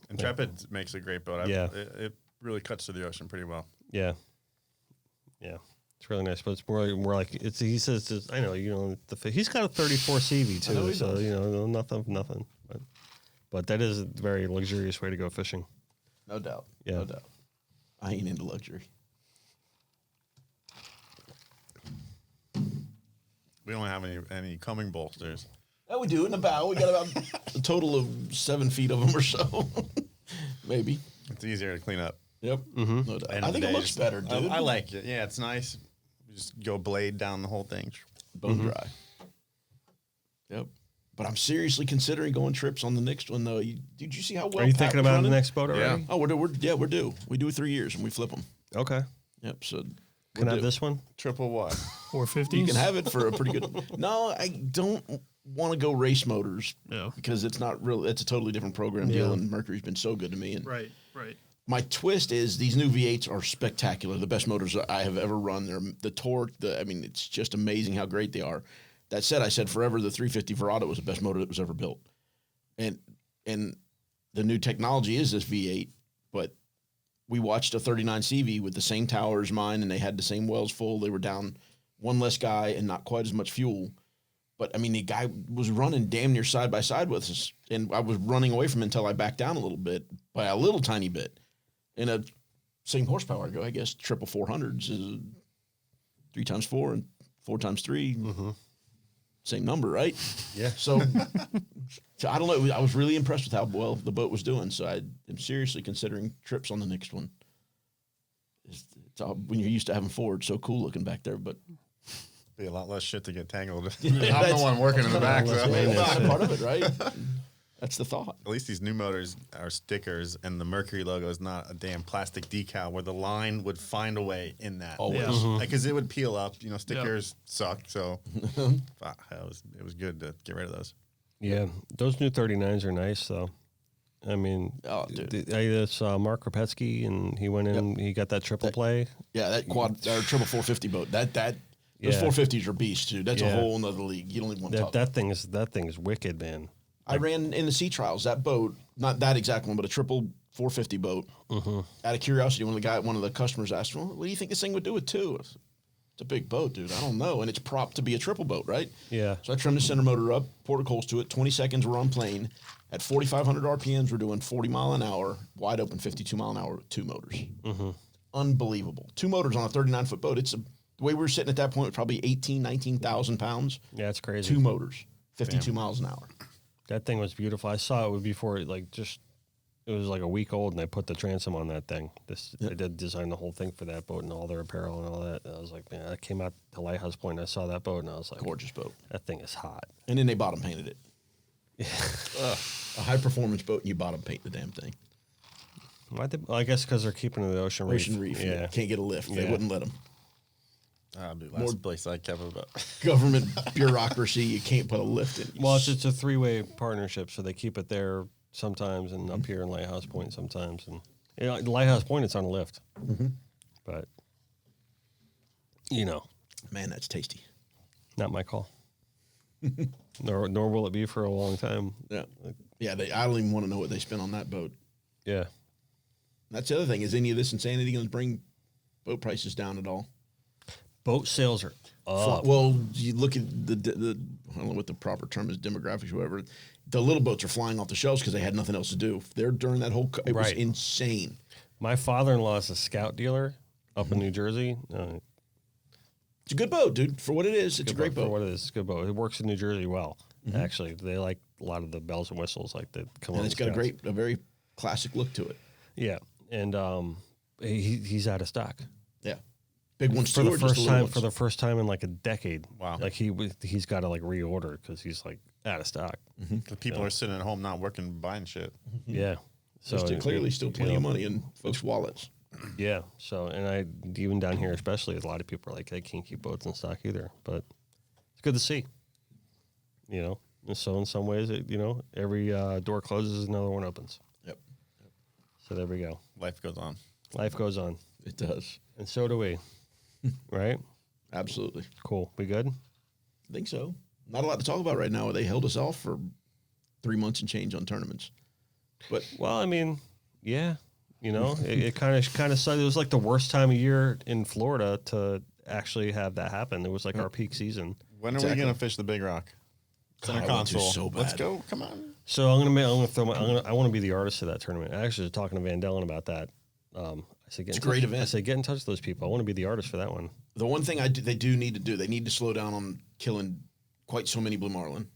Intrepid makes a great boat. Yeah. It really cuts to the ocean pretty well. Yeah. It's really nice, but it's more like he says. I know, you know, he's got a 34 CV too, so you know, nothing. But that is a very luxurious way to go fishing. No doubt. Yeah. No doubt. I ain't into luxury. We don't have any coming bolsters. Yeah, we do in the bow. We got about a total of 7 feet of them or so. Maybe. It's easier to clean up. Yep. No doubt. End I of the think it day, looks just- better, dude. I like it. Yeah, it's nice. We just go blade down the whole thing. Bone dry. Yep. But I'm seriously considering going trips on the next one, though. Did you see how well? Are you Pat thinking was about running? the next boat already? Yeah. Oh, we're due. We do 3 years and we flip them. Okay. Yep. So Can we're I have due. this one? Triple what? 450. You can have it for a pretty good. No, I don't want to go race motors. No. Because it's not really. It's a totally different program deal, and Mercury's been so good to me. And Right. my twist is these new V8s are spectacular. The best motors I have ever run. They're the torque. It's just amazing how great they are. That said, I said forever the 350 Verado was the best motor that was ever built. And the new technology is this V8, but we watched a 39 CV with the same tower as mine, and they had the same wells full. They were down one less guy and not quite as much fuel. But, I mean, the guy was running damn near side by side with us, and I was running away from him until I backed down a little bit, by a little tiny bit. In a same horsepower, I guess, triple 400s is 3 times 4 and 4 times 3. Same number, right? Yeah. So I don't know. I was really impressed with how well the boat was doing. So I am seriously considering trips on the next one. It's all, when you're used to having 4, it's so cool looking back there. But Be a lot less shit to get tangled. Yeah, I'm the that's- one working in the back. less So. maintenance. that's part of it, right? That's the thought. At least these new motors are stickers, and the Mercury logo is not a damn plastic decal where the line would find a way in that. Always. Yeah. Because it would peel up. You know, stickers suck. So it was good to get rid of those. Yeah, those new 39s are nice though. I mean, Oh, dude. It's Mark Kropetsky, and he went in. He got that triple play. Yeah, that quad or triple 450 boat. Those 450s are beasts, dude. That's a whole nother league. You don't even want to talk. That thing is wicked, man. I ran in the sea trials. That boat, not that exact one, but a triple 450 boat. Out of curiosity, one of the customers asked, "Well, what do you think this thing would do with two?" It's a big boat, dude. I don't know, and it's propped to be a triple boat, right? Yeah. So I trimmed the center motor up, poured coals to it. 20 seconds, we're on plane. At 4,500 RPMs, we're doing 40 mile an hour, wide open, 52 mile an hour with 2 motors. Unbelievable. 2 motors on a 39-foot boat. The way we were sitting at that point was probably 18, 19,000 pounds. Yeah, it's crazy. 2 motors, 52 miles an hour. That thing was beautiful. I saw it before it was like a week old, and I put the transom on that thing. I did design the whole thing for that boat and all their apparel and all that. And I was like, man, I came out to Lighthouse Point and I saw that boat, and I was like, Gorgeous boat. that thing is hot. And then they bottom painted it. A high-performance boat, and you bottom paint the damn thing. Well, I guess because they're keeping it in the ocean reef. Ocean Reef, yeah. Can't get a lift. They wouldn't let them. Last place I kept about. Government bureaucracy, you can't put a lift in. Well, it's a 3-way partnership, so they keep it there sometimes, and up here in Lighthouse Point sometimes, and Lighthouse Point it's on a lift. But Man, that's tasty. not my call. nor will it be for a long time. Yeah. I don't even want to know what they spent on that boat. Yeah. That's the other thing. Is any of this insanity going to bring boat prices down at all? Boat sales are up. Well, you look at the I don't know what the proper term is, demographics or whatever. The little boats are flying off the shelves because they had nothing else to do. They're during that whole. It was insane. My father-in-law is a Scout dealer up in New Jersey. It's a good boat, dude. For what it is, it's a great boat. For what it is, it's a good boat. It works in New Jersey well. Actually, they like a lot of the bells and whistles like that come on. And it's got a very classic look to it. Yeah, and he's out of stock. Yeah, big ones for the first time. For the first time in like a decade. Wow. Like he's got to like reorder because he's like out of stock. The people are sitting at home not working, buying shit. Yeah. So There's clearly still plenty of money in folks' wallets. Yeah. So, and even down here, especially, a lot of people are like, they can't keep boats in stock either. But it's good to see. And so in some ways, every door closes, another one opens. Yep. So there we go. Life goes on. Life goes on. It does. And so do we. Right? Absolutely. Cool. We good? I think so. Not a lot to talk about right now. They held us off for 3 months and change on tournaments. But well, I mean, yeah. It kind of sucked. It was like the worst time of year in Florida to actually have that happen. It was like our peak season. When are we going to fish the Big Rock? God, I want to so bad. Let's go. Come on. So I want to be the artist of that tournament. I actually was talking to Van Dellen about that. I said, it's a great event. I said, get in touch with those people. I want to be the artist for that one. The one thing they do need to do, they need to slow down on killing quite so many blue marlin.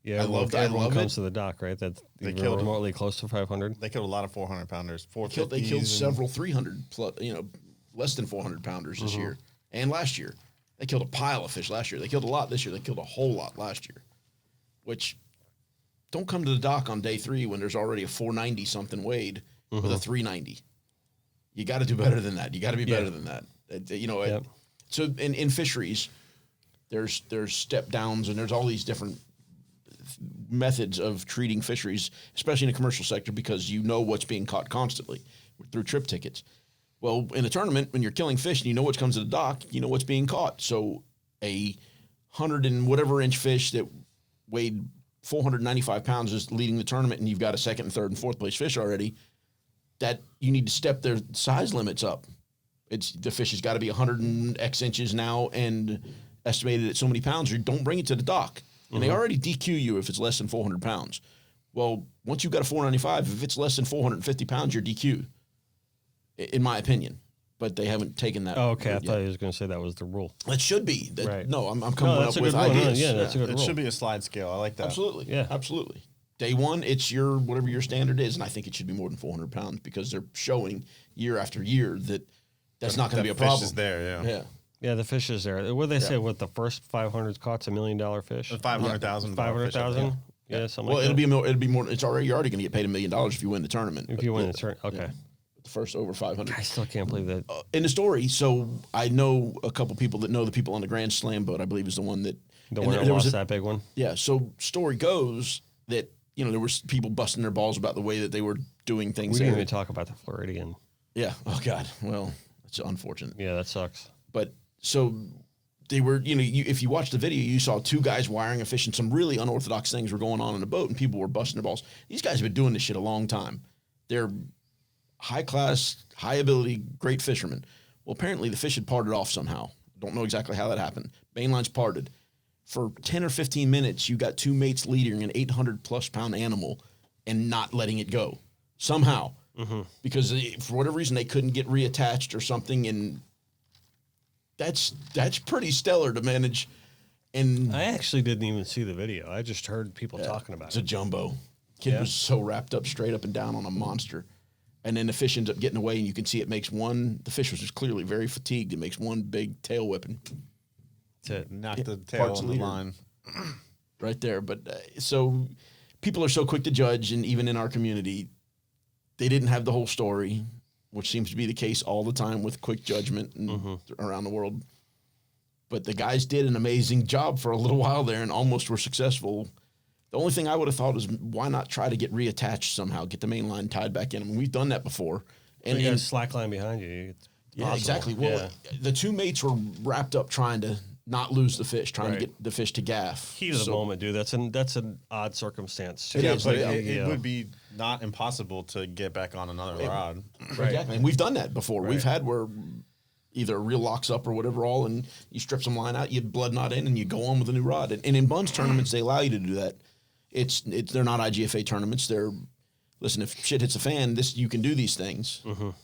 Yeah, everyone comes to the dock, right? That they killed remotely close to 500. They killed a lot of 400 pounders. They killed several 300 plus, less than 400 pounders this year and last year. They killed a pile of fish last year. They killed a lot this year. They killed a whole lot last year, which don't come to the dock on day 3 when there's already a 490 something weighed with a 390. You got to do better than that. You got to be better than that. So in fisheries, there's step downs and there's all these different methods of treating fisheries, especially in the commercial sector, because what's being caught constantly through trip tickets. Well, in a tournament, when you're killing fish and you know what comes to the dock, you know what's being caught. So a 100 and whatever inch fish that weighed 495 pounds is leading the tournament, and you've got a second and third and fourth place fish already, that you need to step their size limits up. The fish has got to be 100 and X inches now and estimated at so many pounds, or don't bring it to the dock. And they already DQ you if it's less than 400 pounds. Well, once you've got a 495, if it's less than 450 pounds, you're DQ'd, in my opinion. But they haven't taken that. Oh, okay. I thought he was going to say that was the rule. That should be. Right. No, I'm coming up with rule. ideas. Yeah, that's a good rule. It should be a slide scale. I like that. Absolutely. Yeah. Absolutely. Day 1, it's whatever your standard is, and I think it should be more than 400 pounds because they're showing year after year that's not going to be a problem. Fish is there, yeah. Yeah. Yeah, the fish is there. What did they say? What the first 500 caught's $1 million fish? 500,000. 500,000. Yeah, something. Well, like that. it'll be more. You're already going to get paid $1 million if you win the tournament. If you win the tournament, okay. Yeah. The first over 500. I still can't believe that. In the story, so I know a couple people that know the people on the Grand Slam boat. I believe is the one that The one that lost that big one. Yeah. So story goes that there was people busting their balls about the way that they were doing things. We didn't there. even talk about the Floridian. Yeah. Oh God. Well, it's unfortunate. Yeah, that sucks. But so they were, if you watch the video, you saw two guys wiring a fish and some really unorthodox things were going on in the boat and people were busting their balls. These guys have been doing this shit a long time. They're high class, high ability, great fishermen. Well, apparently the fish had parted off somehow. Don't know exactly how that happened. Mainline's parted. For 10 or 15 minutes, you got two mates leading an 800+ pound animal and not letting it go somehow. Because for whatever reason, they couldn't get reattached or something. And that's pretty stellar to manage. And I actually didn't even see the video. I just heard people talking about it's a jumbo. Kid was so wrapped up straight up and down on a monster. And then the fish ends up getting away, and you can see it makes one. The fish was just clearly very fatigued. It makes one big tail whipping. That's it. Knock the tail on the line. Right there. But so people are so quick to judge, and even in our community, they didn't have the whole story, which seems to be the case all the time with quick judgment and around the world. But the guys did an amazing job for a little while there and almost were successful. The only thing I would have thought is why not try to get reattached somehow, get the main line tied back in. I mean, we've done that before. And you got a slack line behind you. Yeah, exactly. Well, the two mates were wrapped up trying to not lose the fish, trying to get the fish to gaff. Heat of the moment, dude. That's an odd circumstance. It is, but it would be not impossible to get back on another rod. Right. Exactly. And we've done that before. We've had where either a reel locks up or whatever and you strip some line out, you blood knot in, and you go on with a new rod. And in Bun's tournaments, they allow you to do that. They're not IGFA tournaments. Listen, if shit hits a fan, you can do these things.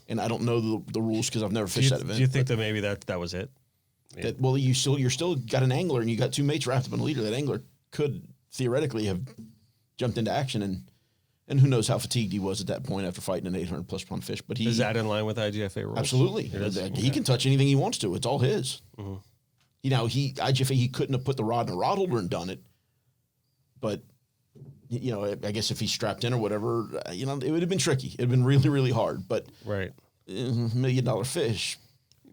And I don't know the rules because I've never fished that event. Do you think that maybe that was it? You're still got an angler and you got two mates wrapped up in a leader. That angler could theoretically have jumped into action and who knows how fatigued he was at that point after fighting an 800+ pound fish. But is that in line with IGFA rules? Absolutely. He can touch anything he wants to. It's all his. IGFA, he couldn't have put the rod in a rod holder and done it. But I guess if he strapped in or whatever, it would have been tricky. It'd been really, really hard. But $1 million fish.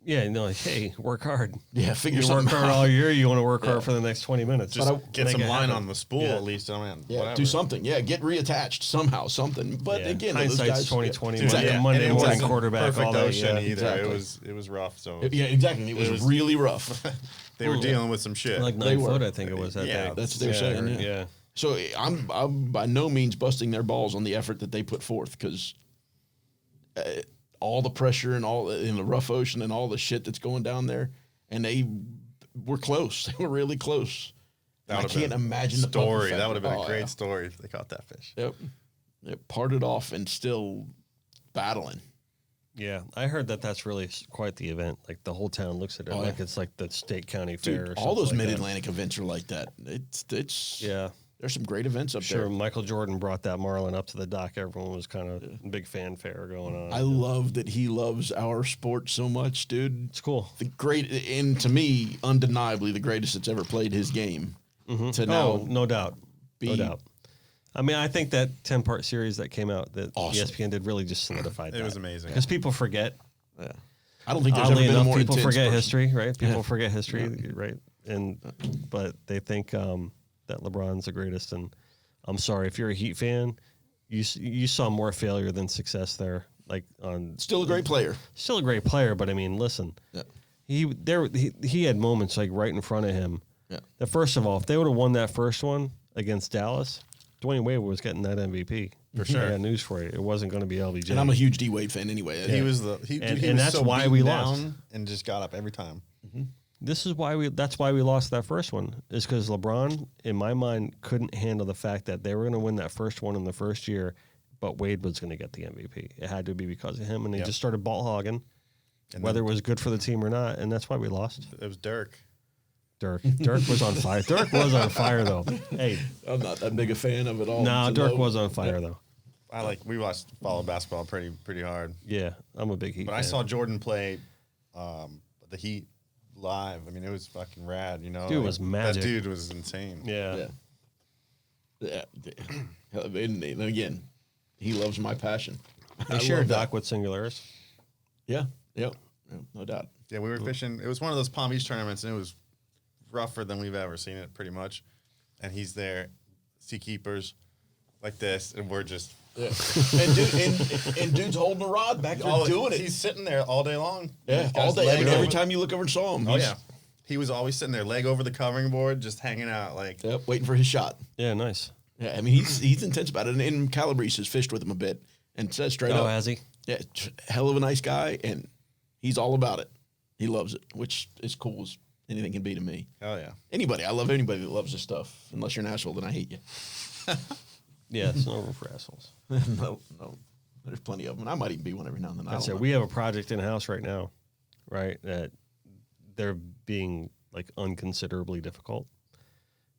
Yeah, hey, work hard. Yeah, figure you something work hard out. all year. You want to work hard for the next 20 minutes. Just get some line on the spool at least. Do something. Yeah, get reattached somehow, something. But again, hindsight's 2020. Exactly. Monday it morning wasn't quarterback. Perfect all that. ocean either. Exactly. It was rough. So exactly. It was really rough. they were dealing with some shit. Like 9 foot, I think it was that day. That's what they were saying. Yeah. So I'm by no means busting their balls on the effort that they put forth because all the pressure and all in the rough ocean and all the shit that's going down there, and they were close. They were really close. I can't imagine the story. That would have been a great story if they caught that fish. Yep. It parted off and still battling. Yeah, I heard that's really quite the event. Like the whole town looks at it like it's like the state county fair. Or all those like mid-Atlantic events are like that. It's There's some great events up there. Michael Jordan brought that marlin up to the dock. Everyone was kind of big fanfare going on. I love that he loves our sport so much, dude. It's cool. And to me, undeniably the greatest that's ever played his game. No doubt. No doubt. I mean, I think that 10-part series that came out that ESPN did really just solidified that. It was amazing. Because people forget. Yeah. I don't think there's ever been a more people intense forget person. history, right? People forget history, right? But they think that LeBron's the greatest. And I'm sorry, if you're a Heat fan, you saw more failure than success there. Still a great player. Still a great player, but I mean, listen, he had moments like right in front of him. Yeah. That first of all, if they would have won that first one against Dallas, Dwayne Wade was getting that MVP. For sure. I got news for you. It wasn't going to be LBJ. And I'm a huge D Wade fan anyway. He was that's so why we beaten lost. down and just got up every time. That's why we lost that first one. Is because LeBron, in my mind, couldn't handle the fact that they were going to win that first one in the first year, but Wade was going to get the MVP. It had to be because of him, and they just started ball hogging, whether it was good for the team or not, and that's why we lost. It was Dirk. Dirk was on fire. Dirk was on fire though. Hey, I'm not that big a fan of it all. No, Dirk was on fire though. We follow basketball pretty hard. Yeah, I'm a big Heat fan. I saw Jordan play the Heat live. I mean, it was fucking rad, Dude, it was magic. That dude was insane. Yeah. And again, he loves my passion. They share a dock with Singularis. Yeah. Yep. No doubt. Yeah, we were fishing. It was one of those Palm Beach tournaments, and it was rougher than we've ever seen it, pretty much. And he's there, seakeepers, like this, and we're just. Yeah. and dude's holding a rod back there doing it. He's sitting there all day long. Yeah, all day. Every time you look over and saw him. Oh yeah, he was always sitting there, leg over the covering board, just hanging out, like waiting for his shot. Yeah, nice. Yeah, I mean he's intense about it. And Calabrese has fished with him a bit and says straight up. Oh, has he? Yeah, hell of a nice guy, and he's all about it. He loves it, which is cool as anything can be to me. Oh yeah, I love anybody that loves this stuff. Unless you're an asshole, then I hate you. Yeah, it's no room for assholes. no, there's plenty of them. I might even be one every now and then. That's it. We have a project in house right now, right? That they're being like unconsiderably difficult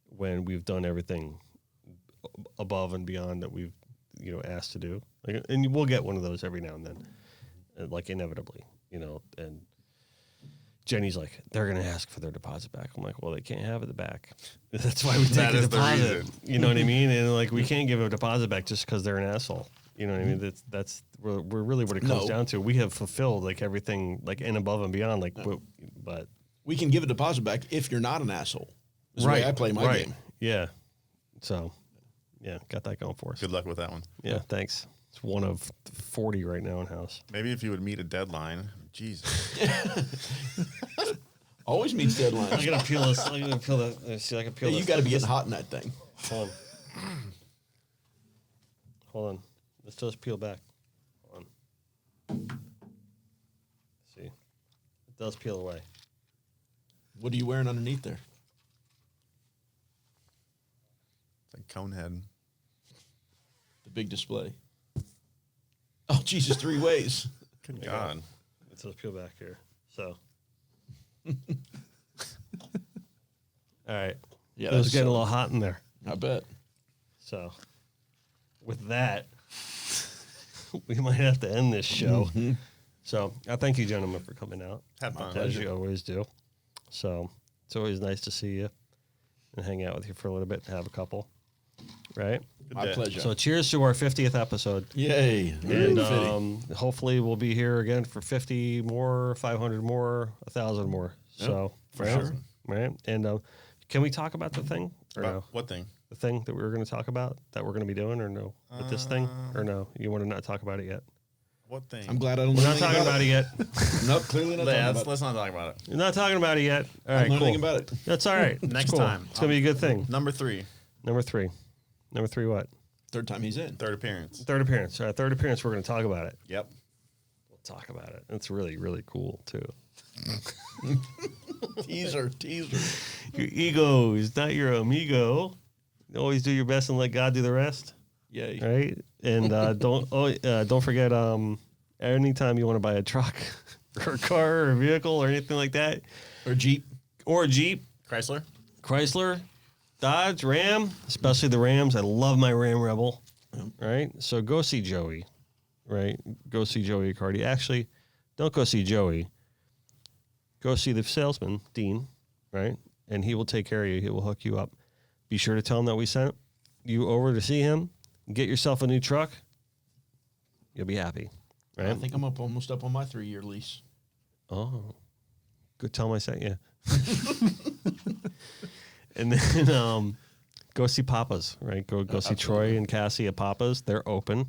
when we've done everything above and beyond that we've asked to do. Like, and we'll get one of those every now and then, like inevitably, And Jenny's like, they're going to ask for their deposit back. I'm like, well, they can't have it back. That's why we take a deposit. You know what I mean? And like, we can't give a deposit back just because they're an asshole. You know what I mean? That's we're really what it comes down to. We have fulfilled like everything, like and above and beyond. Like, but we can give a deposit back if you're not an asshole. That's the way I play my game. Yeah. So, yeah, got that going for us. Good luck with that one. Yeah, thanks. It's one of 40 right now in house. Maybe if you would meet a deadline. Jesus. Always meets deadlines. I'm gonna peel this. I'm gonna peel that. See, I can peel this. You got to be getting hot in that thing. Hold on. Let's just peel back. Hold on. See, it does peel away. What are you wearing underneath there? It's like Conehead. The big display. Oh Jesus! 3 ways. Good God. Let's just peel back here. So. All right. Yeah, it was getting a little hot in there. I bet. So, with that, we might have to end this show. Mm-hmm. So, I thank you, gentlemen, for coming out. Have fun. As you always do. So, it's always nice to see you and hang out with you for a little bit and have a couple. Right? My pleasure. So, cheers to our 50th episode. Yay. And hopefully, we'll be here again for 50 more, 500 more, 1,000 more. Yep, So, for sure. Right? And can we talk about the thing? Or no? What thing? The thing that we were going to talk about that we're going to be doing, or no? With this thing? Or no? You want to not talk about it yet? What thing? I'm glad I don't know We're not anything talking about it yet. Nope, clearly not talking about it. Let's not talk about it. You're not talking about it yet. All I right, don't know cool. anything about it. That's all right. Next It's cool. time. It's going to be a good thing. Number 3. Number 3. Number 3 what? Third time he's in. Third appearance. Third appearance. All right, third appearance, we're going to talk about it. Yep. We'll talk about it. It's really, really cool, too. Teaser. Your ego is not your amigo. Always do your best and let God do the rest. Yay. Right? And don't forget, anytime you want to buy a truck or a car or a vehicle or anything like that. Or Jeep. Chrysler. Dodge, Ram, especially the Rams. I love my Ram Rebel. Right? So go see Joey. Right? Go see Joey Cardi. Actually, don't go see Joey. Go see the salesman, Dean, right? And he will take care of you. He will hook you up. Be sure to tell him that we sent you over to see him. Get yourself a new truck. You'll be happy, right? I think I'm almost up on my 3-year lease. Oh, good. Tell him I sent you. And then go see Papa's, right? Go see Absolutely. Troy and Cassie at Papa's. They're open.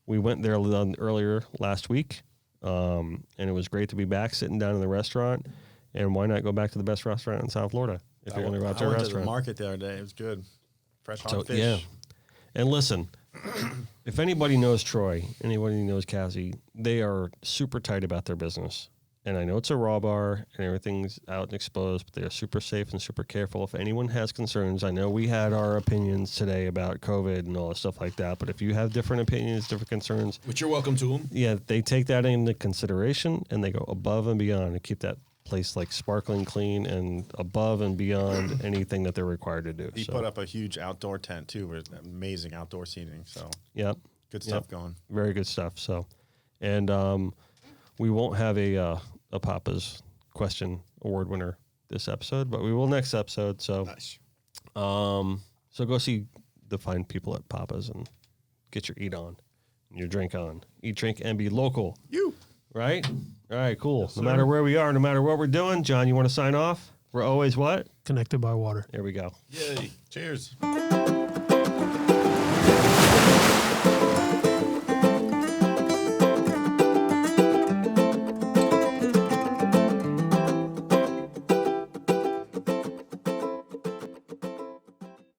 We went there earlier last week, and it was great to be back sitting down in the restaurant. And why not go back to the best restaurant in South Florida if you're going to go out to a I went to restaurant? the market the other day. It was good. Fresh hot So, fish. yeah. And listen, if anybody knows Troy, anybody knows Cassie, they are super tight about their business. And I know it's a raw bar and everything's out and exposed, but they are super safe and super careful. If anyone has concerns, I know we had our opinions today about COVID and all that stuff like that, but if you have different opinions, different concerns, Which you're welcome to them. yeah, they take that into consideration and they go above and beyond to keep that place like sparkling clean and above and beyond anything that they're required to do. He So, put up a huge outdoor tent too, with amazing outdoor seating. So yep. good stuff going. Very good stuff. So, and we won't have a Papa's question award winner this episode, but we will next episode. So, Nice. so go see the fine people at Papa's and get your eat on, and your drink on. Eat, drink, and be local. Right? All right, cool. Yes, No sir. matter where we are, no matter what we're doing, John, you want to sign off? We're always what? Connected by water. There we go. Yay. Cheers.